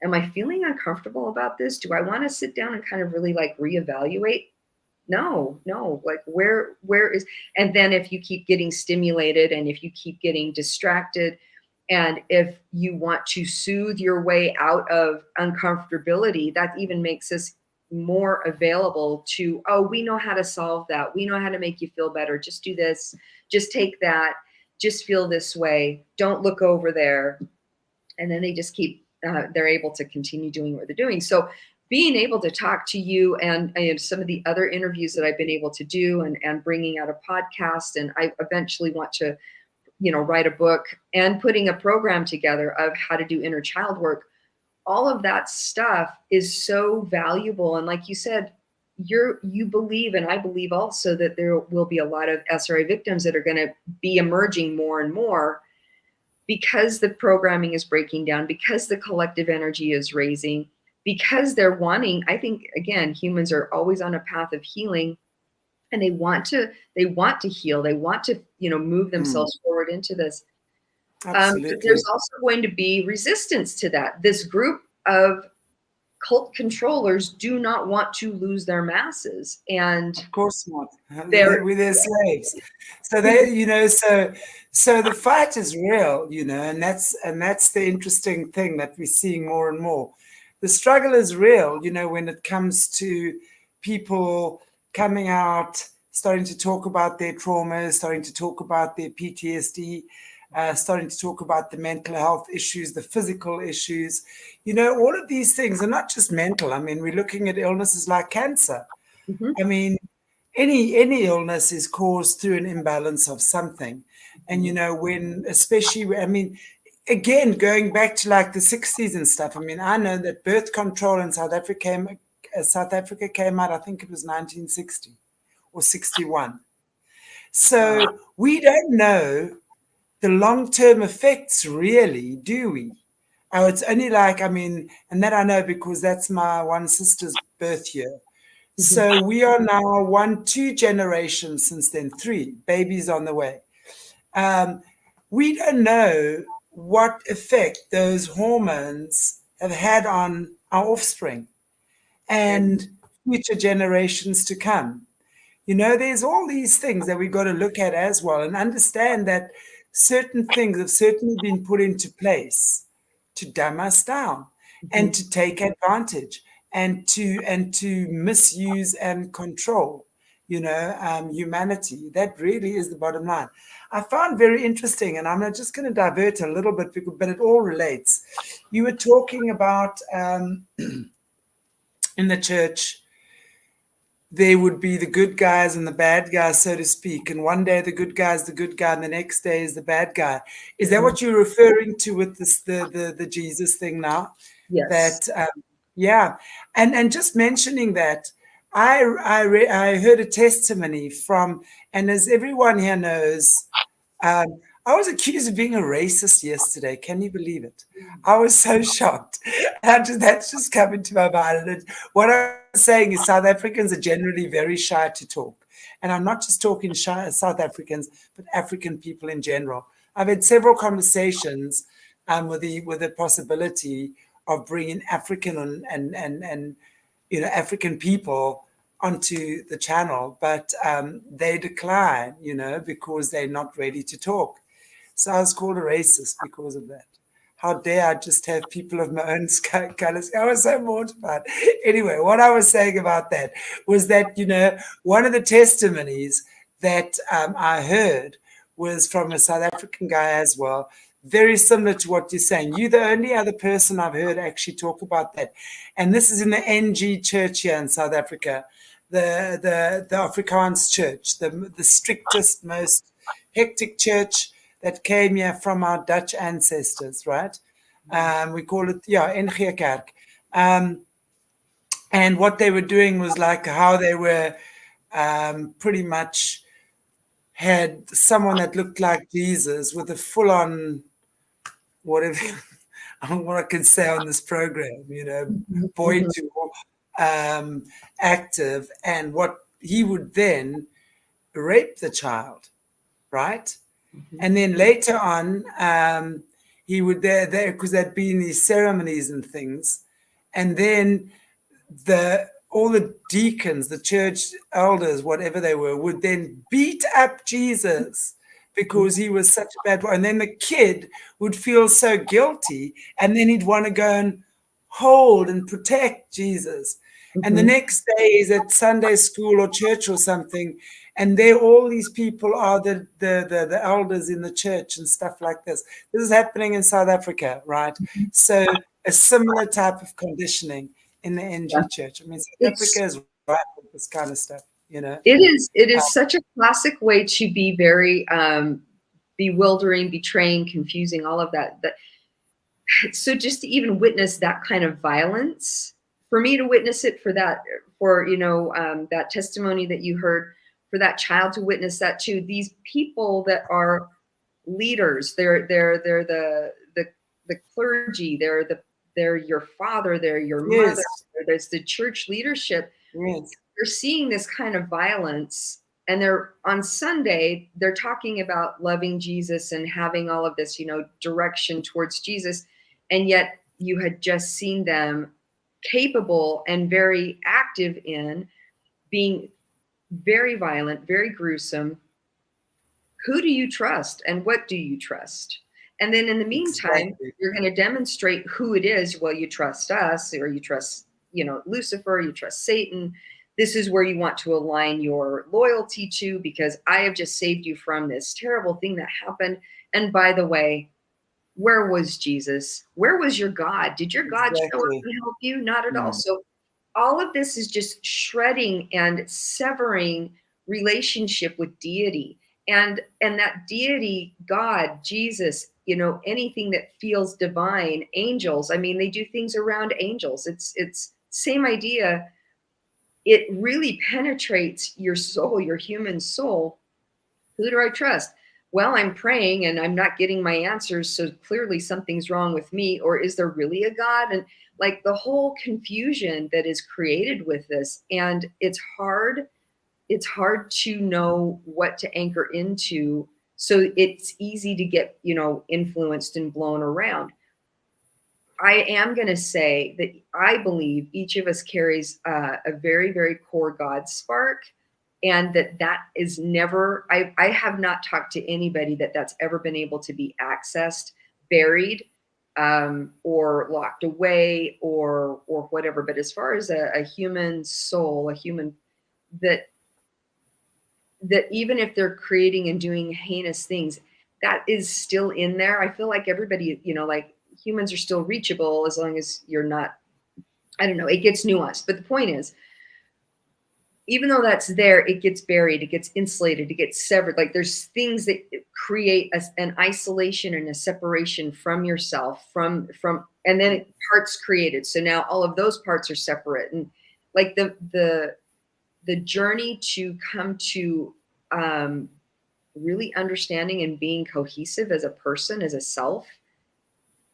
am I feeling uncomfortable about this? Do I want to sit down and kind of really like reevaluate? No, like where is, and then if you keep getting stimulated and if you keep getting distracted, and if you want to soothe your way out of uncomfortability, that even makes us more available to, oh, we know how to solve that. We know how to make you feel better. Just do this, just take that, just feel this way. Don't look over there. And then they just keep, they're able to continue doing what they're doing. So being able to talk to you and some of the other interviews that I've been able to do, and bringing out a podcast, and I eventually want to, write a book and putting a program together of how to do inner child work. All of that stuff is so valuable. And like you said, you believe, and I believe also, that there will be a lot of SRA victims that are going to be emerging more and more, because the programming is breaking down, because the collective energy is raising, because they're wanting, I think, again, humans are always on a path of healing, and they want to heal. They want to, move themselves forward into this. But there's also going to be resistance to that. This group of cult controllers do not want to lose their masses, and of course not. With their slaves. So they, so the fight is real, and that's the interesting thing that we're seeing more and more. The struggle is real, when it comes to people coming out, starting to talk about their traumas, starting to talk about their PTSD, starting to talk about the mental health issues, the physical issues. All of these things are not just mental. I mean, we're looking at illnesses like cancer. I mean, any illness is caused through an imbalance of something. And, when, especially, I mean, again, going back to like the 60s and stuff, I mean, I know that birth control in South Africa came out, I think it was 1960 or 61. So we don't know the long-term effects, really, do we? Oh, it's only like, I mean, and that I know because that's my one sister's birth year. So we are now 2 generations since then, 3 babies on the way. We don't know what effect those hormones have had on our offspring and future generations to come. There's all these things that we've got to look at as well and understand that certain things have certainly been put into place to dumb us down Mhm. and to take advantage and to misuse and control, humanity. That really is the bottom line. I found very interesting, and I'm just going to divert a little bit, but it all relates. You were talking about in the church there would be the good guys and the bad guys, so to speak. And one day the good guy is the good guy, and the next day is the bad guy. Is that Mhm. what you're referring to with this the Jesus thing now? Yes. That yeah, and just mentioning that, I heard a testimony from, and as everyone here knows, I was accused of being a racist yesterday. Can you believe it? I was so shocked. That's just come into my mind. What I'm saying is South Africans are generally very shy to talk. And I'm not just talking shy South Africans, but African people in general. I've had several conversations with the possibility of bringing African and African people onto the channel, but they decline, because they're not ready to talk. So I was called a racist because of that. How dare I just have people of my own colors? I was so mortified. Anyway, what I was saying about that was that, one of the testimonies that I heard was from a South African guy as well, very similar to what you're saying. You're the only other person I've heard actually talk about that. And this is in the NG church here in South Africa, the Afrikaans church, the strictest, most hectic church that came here from our Dutch ancestors, right? We call it, yeah, NG Kerk. Um, and what they were doing was like how they were pretty much had someone that looked like Jesus with a full on, whatever, what I can say on this program, Mhm. boy Mhm. to active, and what he would then rape the child, right? Mhm. And then later on, he would there because there'd been these ceremonies and things, and then all the deacons, the church elders, whatever they were, would then beat up Jesus because he was such a bad boy. And then the kid would feel so guilty, and then he'd want to go and hold and protect Jesus. And the Mhm. next day is at Sunday school or church or something, and there all these people are the elders in the church and stuff like this. This is happening in South Africa, right? So a similar type of conditioning in the Yeah. NG church. I mean, South It's Africa is right with this kind of stuff, you know. it is such a classic way to be very bewildering, betraying, confusing, all of that. So just to even witness that kind of violence, for me to witness it, for that testimony that you heard, for that child to witness that too, these people that are leaders, they're the clergy, they're your father, they're your mother, Yes, there's the church leadership. yes, They're seeing this kind of violence, and they're on Sunday they're talking about loving Jesus and having all of this direction towards Jesus, and yet you had just seen them capable and very active in being very violent, very gruesome. Who do you trust and what do you trust? And then in the meantime, exactly. you're going to demonstrate who it is. Well, you trust us, or you trust, Lucifer, you trust Satan. This is where you want to align your loyalty to, because I have just saved you from this terrible thing that happened. And by the way, where was Jesus? Where was your God? Did your God show up Exactly. and help you? Not at all. Mm. So all of this is just shredding and severing relationship with deity, and that deity, God, Jesus, anything that feels divine, angels. I mean, they do things around angels. It's same idea. It really penetrates your soul, your human soul. Who do I trust? Well, I'm praying and I'm not getting my answers, so clearly something's wrong with me. Or is there really a God? And like the whole confusion that is created with this. And it's hard to know what to anchor into. So it's easy to get, influenced and blown around. I am going to say that I believe each of us carries a very, very core God spark, and that is never, I have not talked to anybody that's ever been able to be accessed, buried, or locked away, or whatever. But as far as a human soul, a human, that even if they're creating and doing heinous things, that is still in there. I feel like everybody, like humans are still reachable as long as you're not, I don't know, it gets nuanced. But the point is, even though that's there, it gets buried, it gets insulated, it gets severed. Like there's things that create an isolation and a separation from yourself, from, and then parts created. So now all of those parts are separate. And like the journey to come to really understanding and being cohesive as a person, as a self,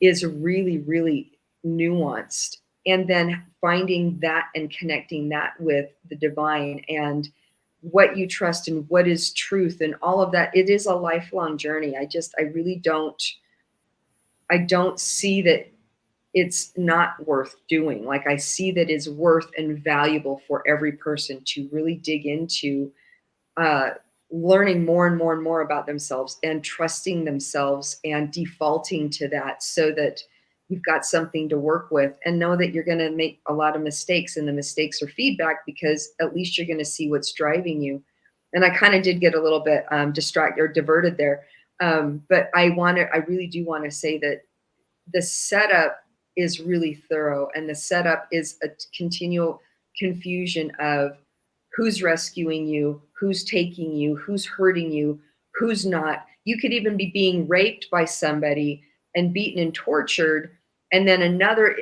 is really, really nuanced. And then finding that and connecting that with the divine and what you trust and what is truth and all of that. It is a lifelong journey. I really don't see that it's not worth doing. Like I see that it's worth and valuable for every person to really dig into learning more and more and more about themselves and trusting themselves and defaulting to that, so that you've got something to work with, and know that you're going to make a lot of mistakes, and the mistakes are feedback, because at least you're going to see what's driving you. And I kind of did get a little bit distracted or diverted there. But I really do want to say that the setup is really thorough, and the setup is a continual confusion of who's rescuing you, who's taking you, who's hurting you, who's not. You could even be being raped by somebody and beaten and tortured, and then another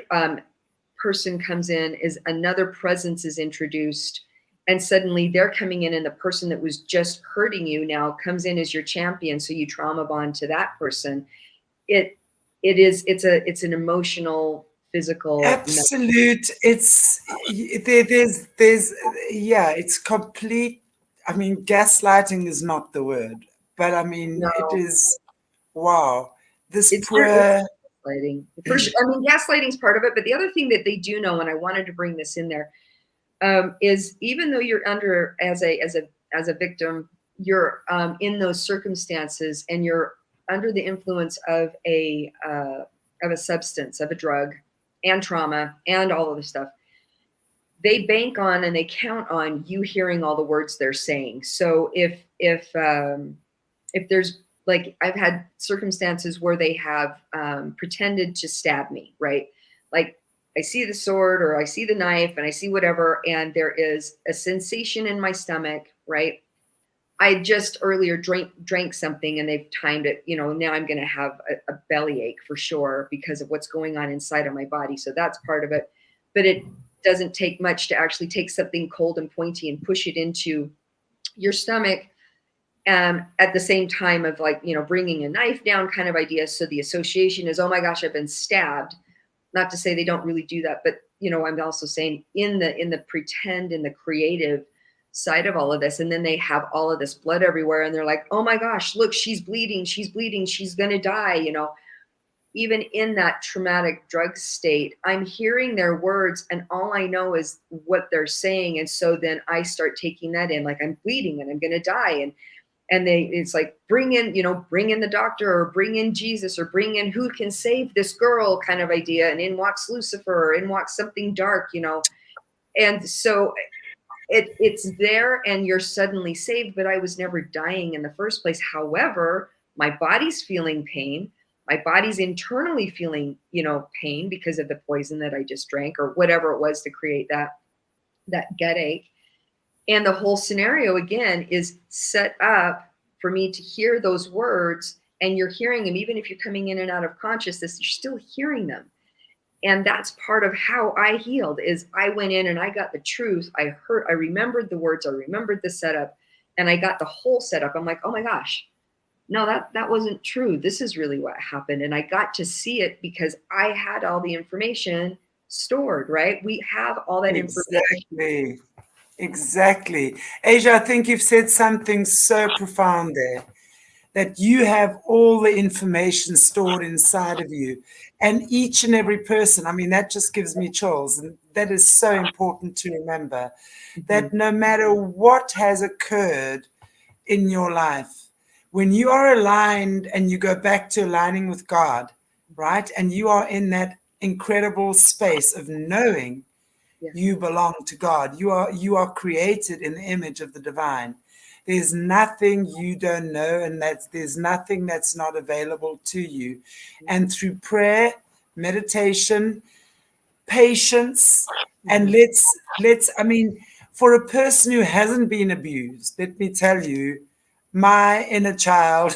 person comes in, is another presence is introduced, and suddenly they're coming in, and the person that was just hurting you now comes in as your champion, so you trauma bond to that person. It's an emotional, physical, absolute. It's yeah, it's complete. I mean, gaslighting is not the word, but I mean, no, it is. Wow, this it's poor. gaslighting. For sure. I mean, gaslighting is part of it, but the other thing that they do know, and I wanted to bring this in there, is even though you're under as a victim, you're in those circumstances, and you're under the influence of a substance, of a drug, and trauma, and all of the stuff. They bank on and they count on you hearing all the words they're saying. So if there's, like, I've had circumstances where they have pretended to stab me, right? Like I see the sword or I see the knife and I see whatever, and there is a sensation in my stomach, right? I just earlier drank something and they've timed it, now I'm going to have a bellyache for sure because of what's going on inside of my body. So that's part of it. But it doesn't take much to actually take something cold and pointy and push it into your stomach. At the same time of, like, bringing a knife down kind of idea. So the association is, oh my gosh, I've been stabbed. Not to say they don't really do that, but I'm also saying in the pretend, in the creative side of all of this, and then they have all of this blood everywhere, and they're like, oh my gosh, look, she's bleeding, she's gonna die. Even in that traumatic drug state, I'm hearing their words, and all I know is what they're saying, and so then I start taking that in, like, I'm bleeding and I'm gonna die, and it's like, bring in the doctor, or bring in Jesus, or bring in who can save this girl kind of idea, and in walks Lucifer, or in walks something dark, and so it's there, and you're suddenly saved, but I was never dying in the first place. However, my body's feeling pain. My body's internally feeling, pain because of the poison that I just drank, or whatever it was to create that gut ache. And the whole scenario, again, is set up for me to hear those words, and you're hearing them. Even if you're coming in and out of consciousness, you're still hearing them. And that's part of how I healed, is I went in and I got the truth. I remembered the words, I remembered the setup, and I got the whole setup. I'm like, oh my gosh, no, that wasn't true. This is really what happened. And I got to see it because I had all the information stored, right? We have all that information. Exactly. Asia, I think you've said something so profound there. that you have all the information stored inside of you. And each and every person, I mean, that just gives me chills. And that is so important to remember, that no matter what has occurred in your life, when you are aligned and you go back to aligning with God, right? And you are in that incredible space of knowing you belong to God. You are created in the image of the divine. There's nothing you don't know, and there's nothing that's not available to you. And through prayer, meditation, patience, and I mean, for a person who hasn't been abused, let me tell you, my inner child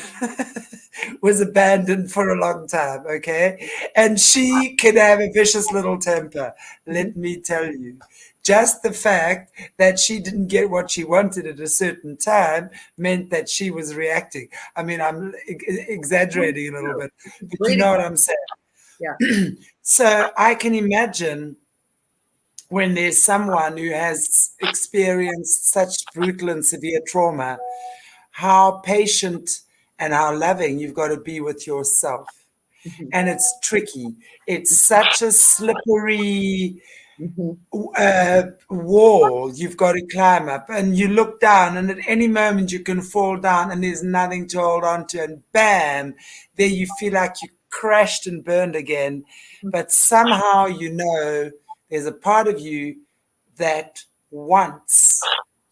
was abandoned for a long time, okay? And she can have a vicious little temper, let me tell you. Just the fact that she didn't get what she wanted at a certain time meant that she was reacting. I mean, I'm exaggerating a little bit, but you know what I'm saying? Yeah. So I can imagine when there's someone who has experienced such brutal and severe trauma, how patient and how loving you've got to be with yourself. And it's tricky. It's such a slippery wall you've got to climb up, and you look down, and at any moment you can fall down, and there's nothing to hold on to, and bam, there you feel like you crashed and burned again. But somehow you know there's a part of you that wants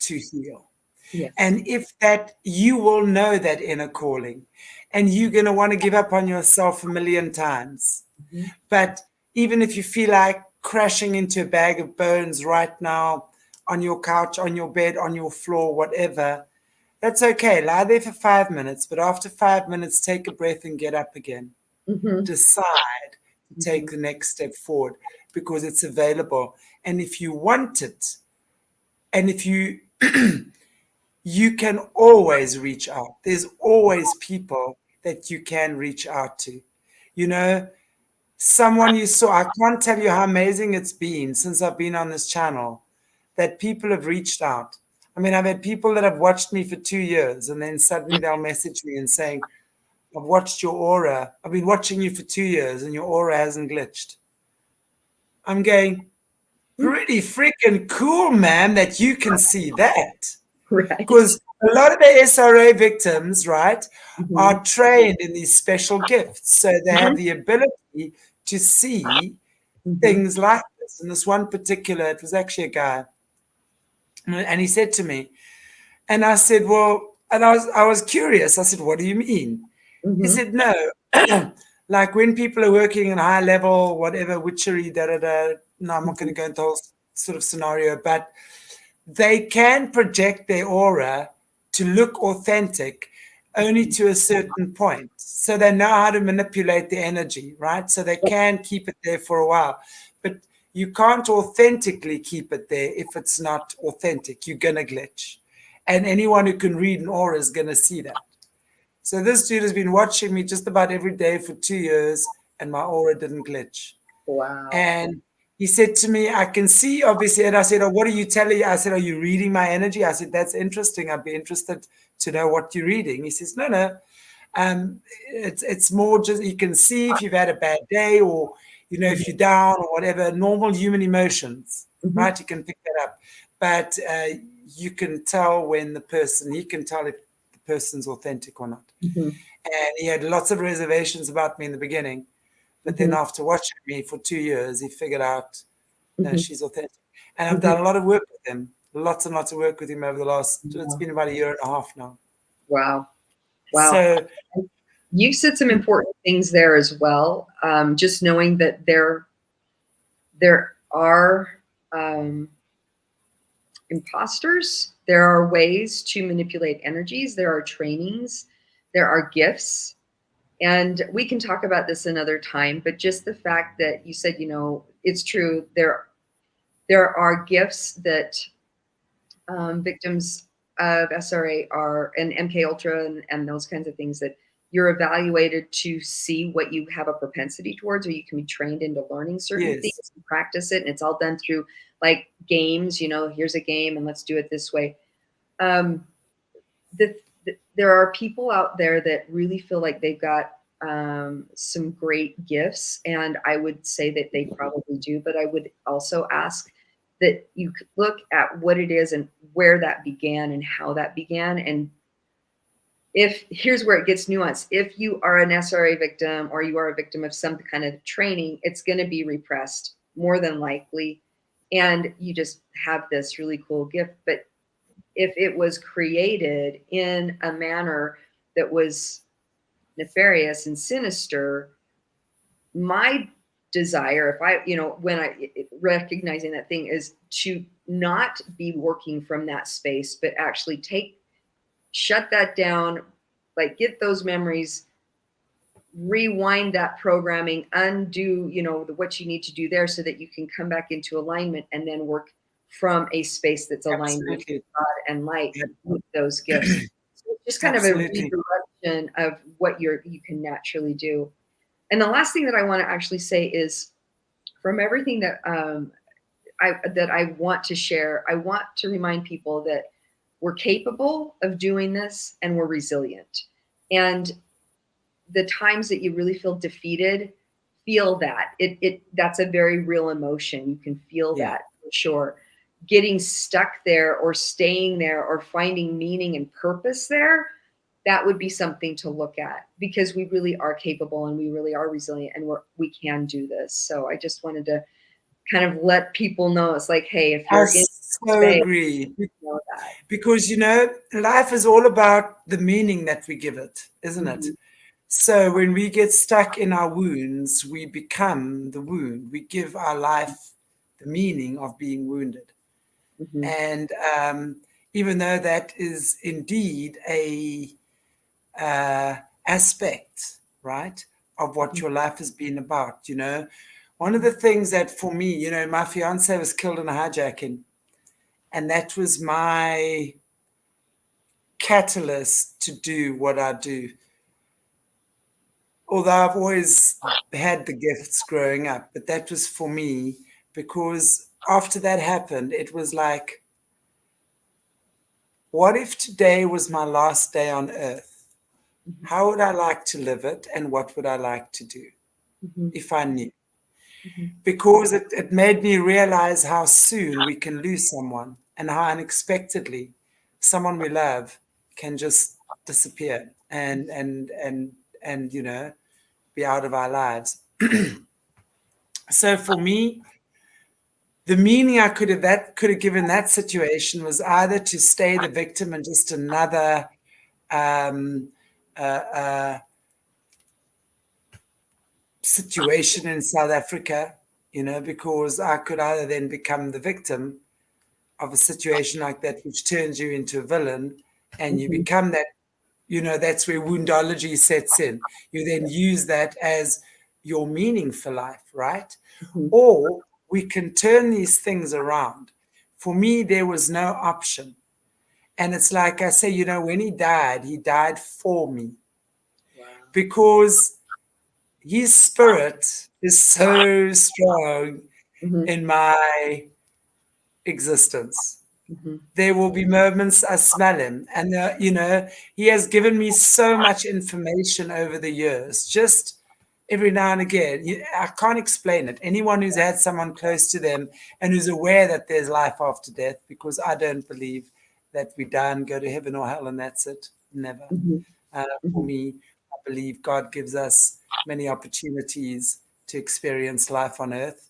to heal. Yes. And if that, you will know that inner calling, and you're going to want to give up on yourself a million times. But even if you feel like crashing into a bag of bones right now, on your couch, on your bed, on your floor, whatever, that's okay. Lie there for 5 minutes, but after 5 minutes, take a breath and get up again. Decide to take the next step forward, because it's available. And if you want it, and if you you can always reach out. There's always people that you can reach out to. You know, someone you saw, I can't tell you how amazing it's been since I've been on this channel that people have reached out. I mean, I've had people that have watched me for 2 years, and then suddenly they'll message me and saying, I've watched your aura. I've been watching you for 2 years and your aura hasn't glitched. I'm going, pretty freaking cool, man, that you can see that. Right. Because a lot of the SRA victims, right, are trained in these special gifts. So they have the ability to see things like this. And this one particular, it was actually a guy. And he said to me, and I said, well, and I was curious. I said, what do you mean? He said, no, like when people are working in high level, whatever, witchery, no, I'm not going to go into the whole sort of scenario, but they can project their aura to look authentic only to a certain point. So they know how to manipulate the energy, right? So they can keep it there for a while. But you can't authentically keep it there if it's not authentic. You're going to glitch. And anyone who can read an aura is going to see that. So this dude has been watching me just about every day for 2 years, and my aura didn't glitch. Wow. And he said to me, I can see, obviously. And I said, oh, what are you telling? I said, are you reading my energy? I said, that's interesting. I'd be interested to know what you're reading. He says, no. It's more just, you can see if you've had a bad day, or, you know, if you're down or whatever, normal human emotions, right? You can pick that up. But you can tell when he can tell if the person's authentic or not. And he had lots of reservations about me in the beginning. But then after watching me for 2 years, he figured out, no, she's authentic. And I've done a lot of work with him, lots and lots of work with him over the last, it's been about 1.5 years now. Wow. So you've said some important things there as well. Just knowing that there are imposters, there are ways to manipulate energies, there are trainings, there are gifts. And we can talk about this another time, but just the fact that you said, you know, it's true. There are gifts that victims of SRA are, and MK Ultra and those kinds of things, that you're evaluated to see what you have a propensity towards, or you can be trained into learning certain things and practice it. And it's all done through like games, you know, here's a game and let's do it this way. there are people out there that really feel like they've got some great gifts, and I would say that they probably do, but I would also ask that you could look at what it is and where that began and how that began. And if here's where it gets nuanced, if you are an SRA victim or you are a victim of some kind of training, it's going to be repressed more than likely, and you just have this really cool gift. But if it was created in a manner that was nefarious and sinister, my desire, if I, when I recognizing that thing, is to not be working from that space, but actually shut that down, like get those memories, rewind that programming, undo, what you need to do there so that you can come back into alignment and then work from a space that's aligned with God and light with those gifts. So it's just kind of a redirection of what you can naturally do. And the last thing that I want to actually say is, from everything that I want to share, I want to remind people that we're capable of doing this and we're resilient. And the times that you really feel defeated, feel that. That's a very real emotion. You can feel that for sure. Getting stuck there or staying there or finding meaning and purpose there, that would be something to look at, because we really are capable and we really are resilient and we can do this. So I just wanted to kind of let people know, it's like, hey, if you're in space, agree. Know that. Because, life is all about the meaning that we give it, isn't it? So when we get stuck in our wounds, we become the wound. We give our life the meaning of being wounded. And even though that is indeed a aspect, right, of what your life has been about, one of the things that for me, my fiance was killed in a hijacking, and that was my catalyst to do what I do. Although I've always had the gifts growing up, but that was for me, because after that happened, it was like, what if today was my last day on earth? How would I like to live it, and what would I like to do if I knew? Because it made me realize how soon we can lose someone, and how unexpectedly someone we love can just disappear and be out of our lives. So for me, the meaning I could have given that situation was either to stay the victim and just another situation in South Africa, because I could either then become the victim of a situation like that, which turns you into a villain, and you become that, that's where woundology sets in. You then use that as your meaning for life, right? Or we can turn these things around. For me, there was no option. And it's like I say, when he died for me. Wow. Because his spirit is so strong in my existence. There will be moments I smell him, and he has given me so much information over the years, just every now and again. I can't explain it. Anyone who's had someone close to them and who's aware that there's life after death, because I don't believe that we die and go to heaven or hell and that's it. Never. For me, I believe God gives us many opportunities to experience life on earth,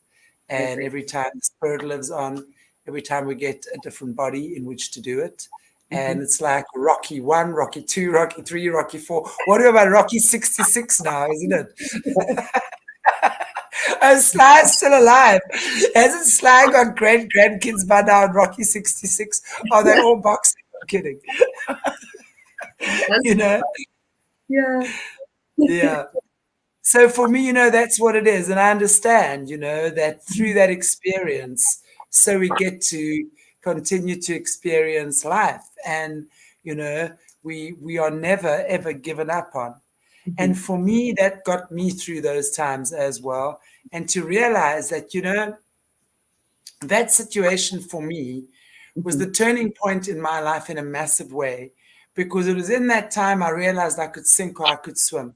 and every time the spirit lives on, every time we get a different body in which to do it. And it's like Rocky 1, Rocky 2, Rocky 3, Rocky 4. What about Rocky 66 now, isn't it? Sly's still alive. Hasn't Sly got grandkids by now in Rocky 66? Are they all boxing? I'm kidding. Yeah. So for me, that's what it is. And I understand, that through that experience, so we get to continue to experience life. And, we are never, ever given up on. And for me, that got me through those times as well. And to realize that, that situation for me was the turning point in my life in a massive way, because it was in that time I realized I could sink or I could swim.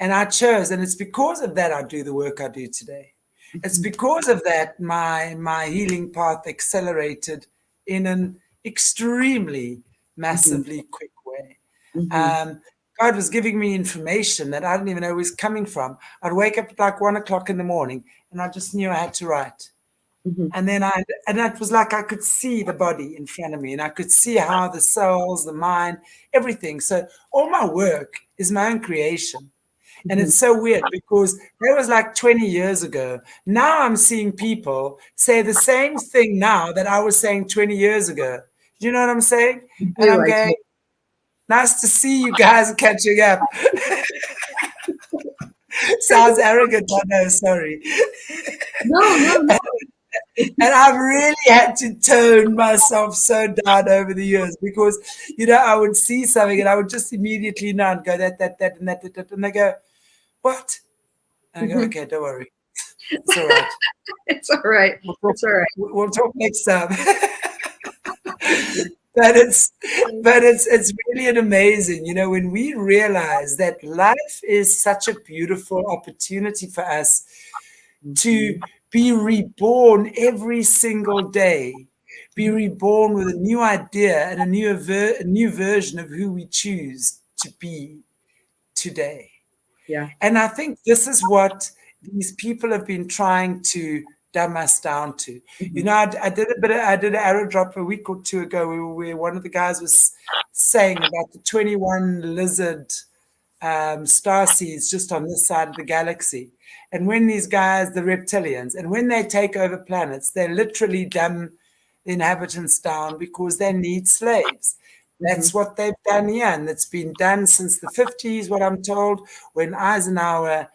And I chose, and it's because of that I do the work I do today. It's because of that my healing path accelerated in an extremely, massively quick way. God was giving me information that I didn't even know where it was coming from. I'd wake up at like 1 o'clock in the morning, and I just knew I had to write. And then it was like I could see the body in front of me, and I could see how the cells, the mind, everything. So all my work is my own creation. And it's so weird because that was like 20 years ago. Now I'm seeing people say the same thing now that I was saying 20 years ago. Do you know what I'm saying? And I'm going, nice to see you guys catching up. Sounds arrogant, I know, sorry. No. And I've really had to tone myself so down over the years because, I would see something and I would just immediately know and go that, and that. And they go, what? And I go, okay, don't worry. It's all right. It's all right. It's all right. We'll talk next time. But it's really an amazing, when we realize that life is such a beautiful opportunity for us to be reborn every single day, be reborn with a new idea and a new version of who we choose to be today. Yeah. And I think this is what these people have been trying to dumb us down to. I did an arrow drop a week or two ago where one of the guys was saying about the 21 lizard star seeds just on this side of the galaxy. And when these guys, the reptilians, and when they take over planets, they literally dumb the inhabitants down because they need slaves. That's what they've done here, and it's been done since the 50s, what I'm told, when Eisenhower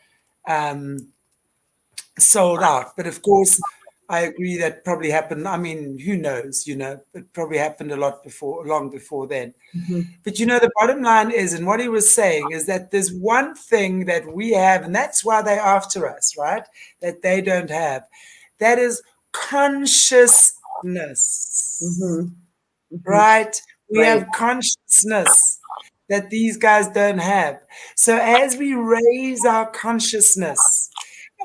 sold out. But of course, I agree that probably happened. I mean, who knows, it probably happened long before then. But the bottom line is, and what he was saying is that there's one thing that we have, and that's why they're after us, right? That they don't have. That is consciousness, right? We have consciousness that these guys don't have. So as we raise our consciousness,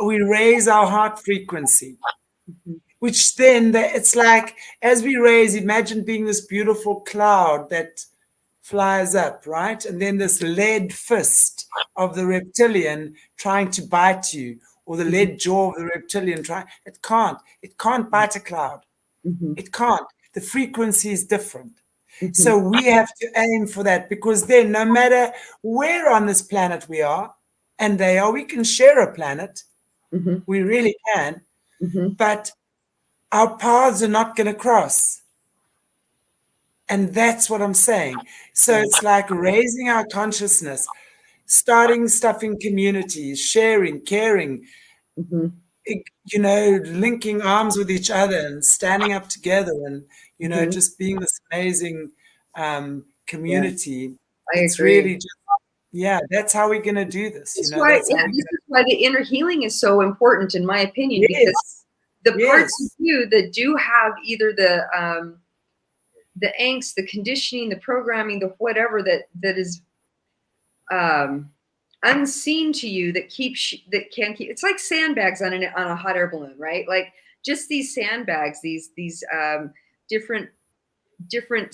we raise our heart frequency, which then it's like, as we raise, imagine being this beautiful cloud that flies up, right? And then this lead fist of the reptilian trying to bite you, or the lead jaw of the reptilian it can't bite a cloud. It can't. The frequency is different. So we have to aim for that, because then no matter where on this planet we are, and we can share a planet. We really can. But our paths are not going to cross. And that's what I'm saying. So it's like raising our consciousness, starting stuff in communities, sharing, caring, linking arms with each other and standing up together and, just being this amazing community. It's really just, that's how we're going to do this. This is why the inner healing is so important, in my opinion, because the parts of you that do have either the angst, the conditioning, the programming, the whatever that is unseen to you, that can't keep. It's like sandbags on a hot air balloon, right? Like just these sandbags, these different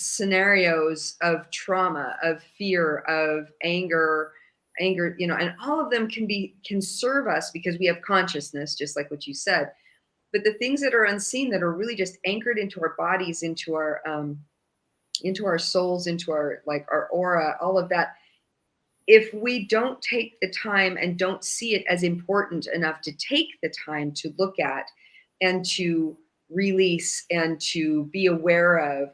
scenarios of trauma, of fear, of anger, and all of them can serve us because we have consciousness, just like what you said. But the things that are unseen, that are really just anchored into our bodies, into our souls, into our aura, all of that, if we don't take the time and don't see it as important enough to take the time to look at and to release and to be aware of,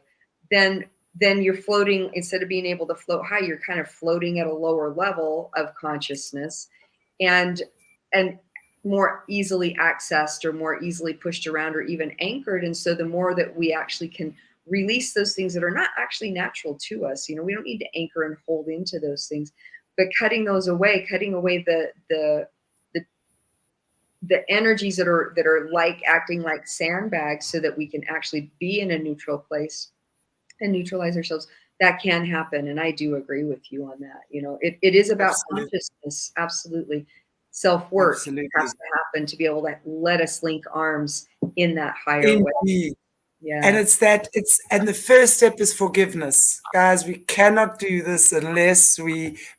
then you're floating. Instead of being able to float high, you're kind of floating at a lower level of consciousness, and more easily accessed, or more easily pushed around, or even anchored. And so the more that we actually can release those things that are not actually natural to us, we don't need to anchor and hold into those things, but cutting away the energies that are like acting like sandbags, so that we can actually be in a neutral place and neutralize ourselves. that can happen. And I do agree with you on that. You know, it is about Absolutely. consciousness. Absolutely. Self-work has Absolutely. to happen to be able to let us link arms in that higher way. Indeed. And Yeah. and the first step is forgiveness. Guys, we cannot do this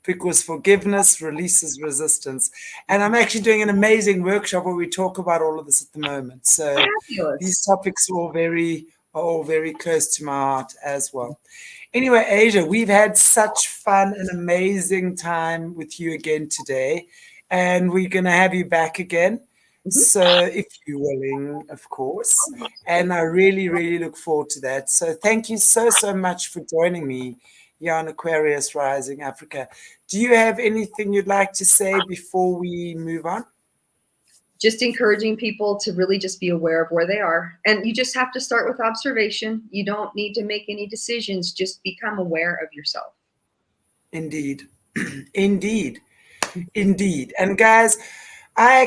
because forgiveness releases resistance. And I'm actually doing an amazing workshop where we talk about all of this at the moment. So Fabulous. these topics are all very close to my heart as well. Anyway, Asia, we've had such fun and amazing time with you again today. And we're going to have you back again. Mhm. So, if you're willing, of course. And I really, really look forward to that. So, thank you so, so much for joining me here on Aquarius Rising Africa. Do you have anything you'd like to say before we move on? Just encouraging people to really just be aware of where they are. And you just have to start with observation. You don't need to make any decisions. Just become aware of yourself. Indeed. Indeed. Indeed. And guys, I'm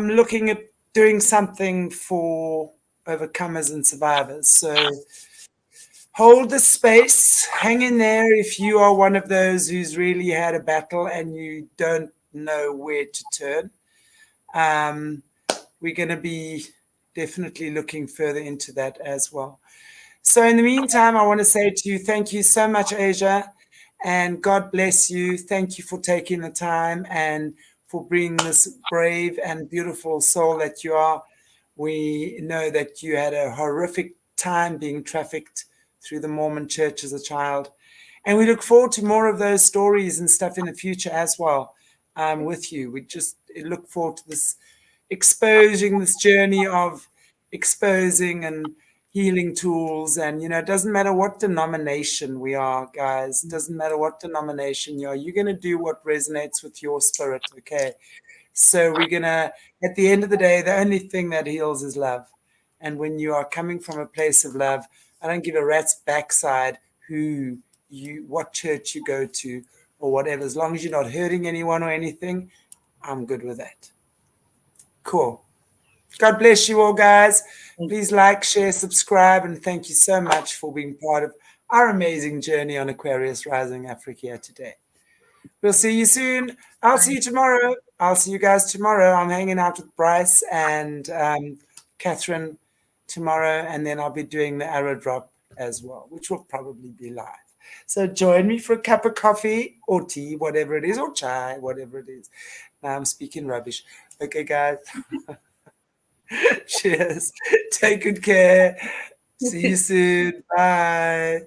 looking at doing something for overcomers and survivors. So hold the space, hang in there if you are one of those who's really had a battle and you don't know where to turn. We're going to be definitely looking further into that as well. So in the meantime, I want to say to you, thank you so much, Asia, and God bless you. Thank you for taking the time and for being this brave and beautiful soul that you are. We know that you had a horrific time being trafficked through the Mormon church as a child. And we look forward to more of those stories and stuff in the future as well with you. We just look forward to this journey of exposing and healing tools. And, it doesn't matter what denomination we are, guys. It doesn't matter what denomination you are. You're going to do what resonates with your spirit, okay? So we're going to, at the end of the day, the only thing that heals is love. And when you are coming from a place of love, I don't give a rat's backside what church you go to or whatever. As long as you're not hurting anyone or anything, I'm good with that. Cool. God bless you all, guys. Please like, share, subscribe, and thank you so much for being part of our amazing journey on Aquarius Rising Africa today. We'll see you soon. I'll see you tomorrow. I'll see you guys tomorrow. I'm hanging out with Bryce and Catherine tomorrow, and then I'll be doing the arrow drop as well, which will probably be live. So join me for a cup of coffee or tea, whatever it is, or chai, whatever it is. Now I'm speaking rubbish. Okay, guys. Cheers. Take good care. See you soon. Bye.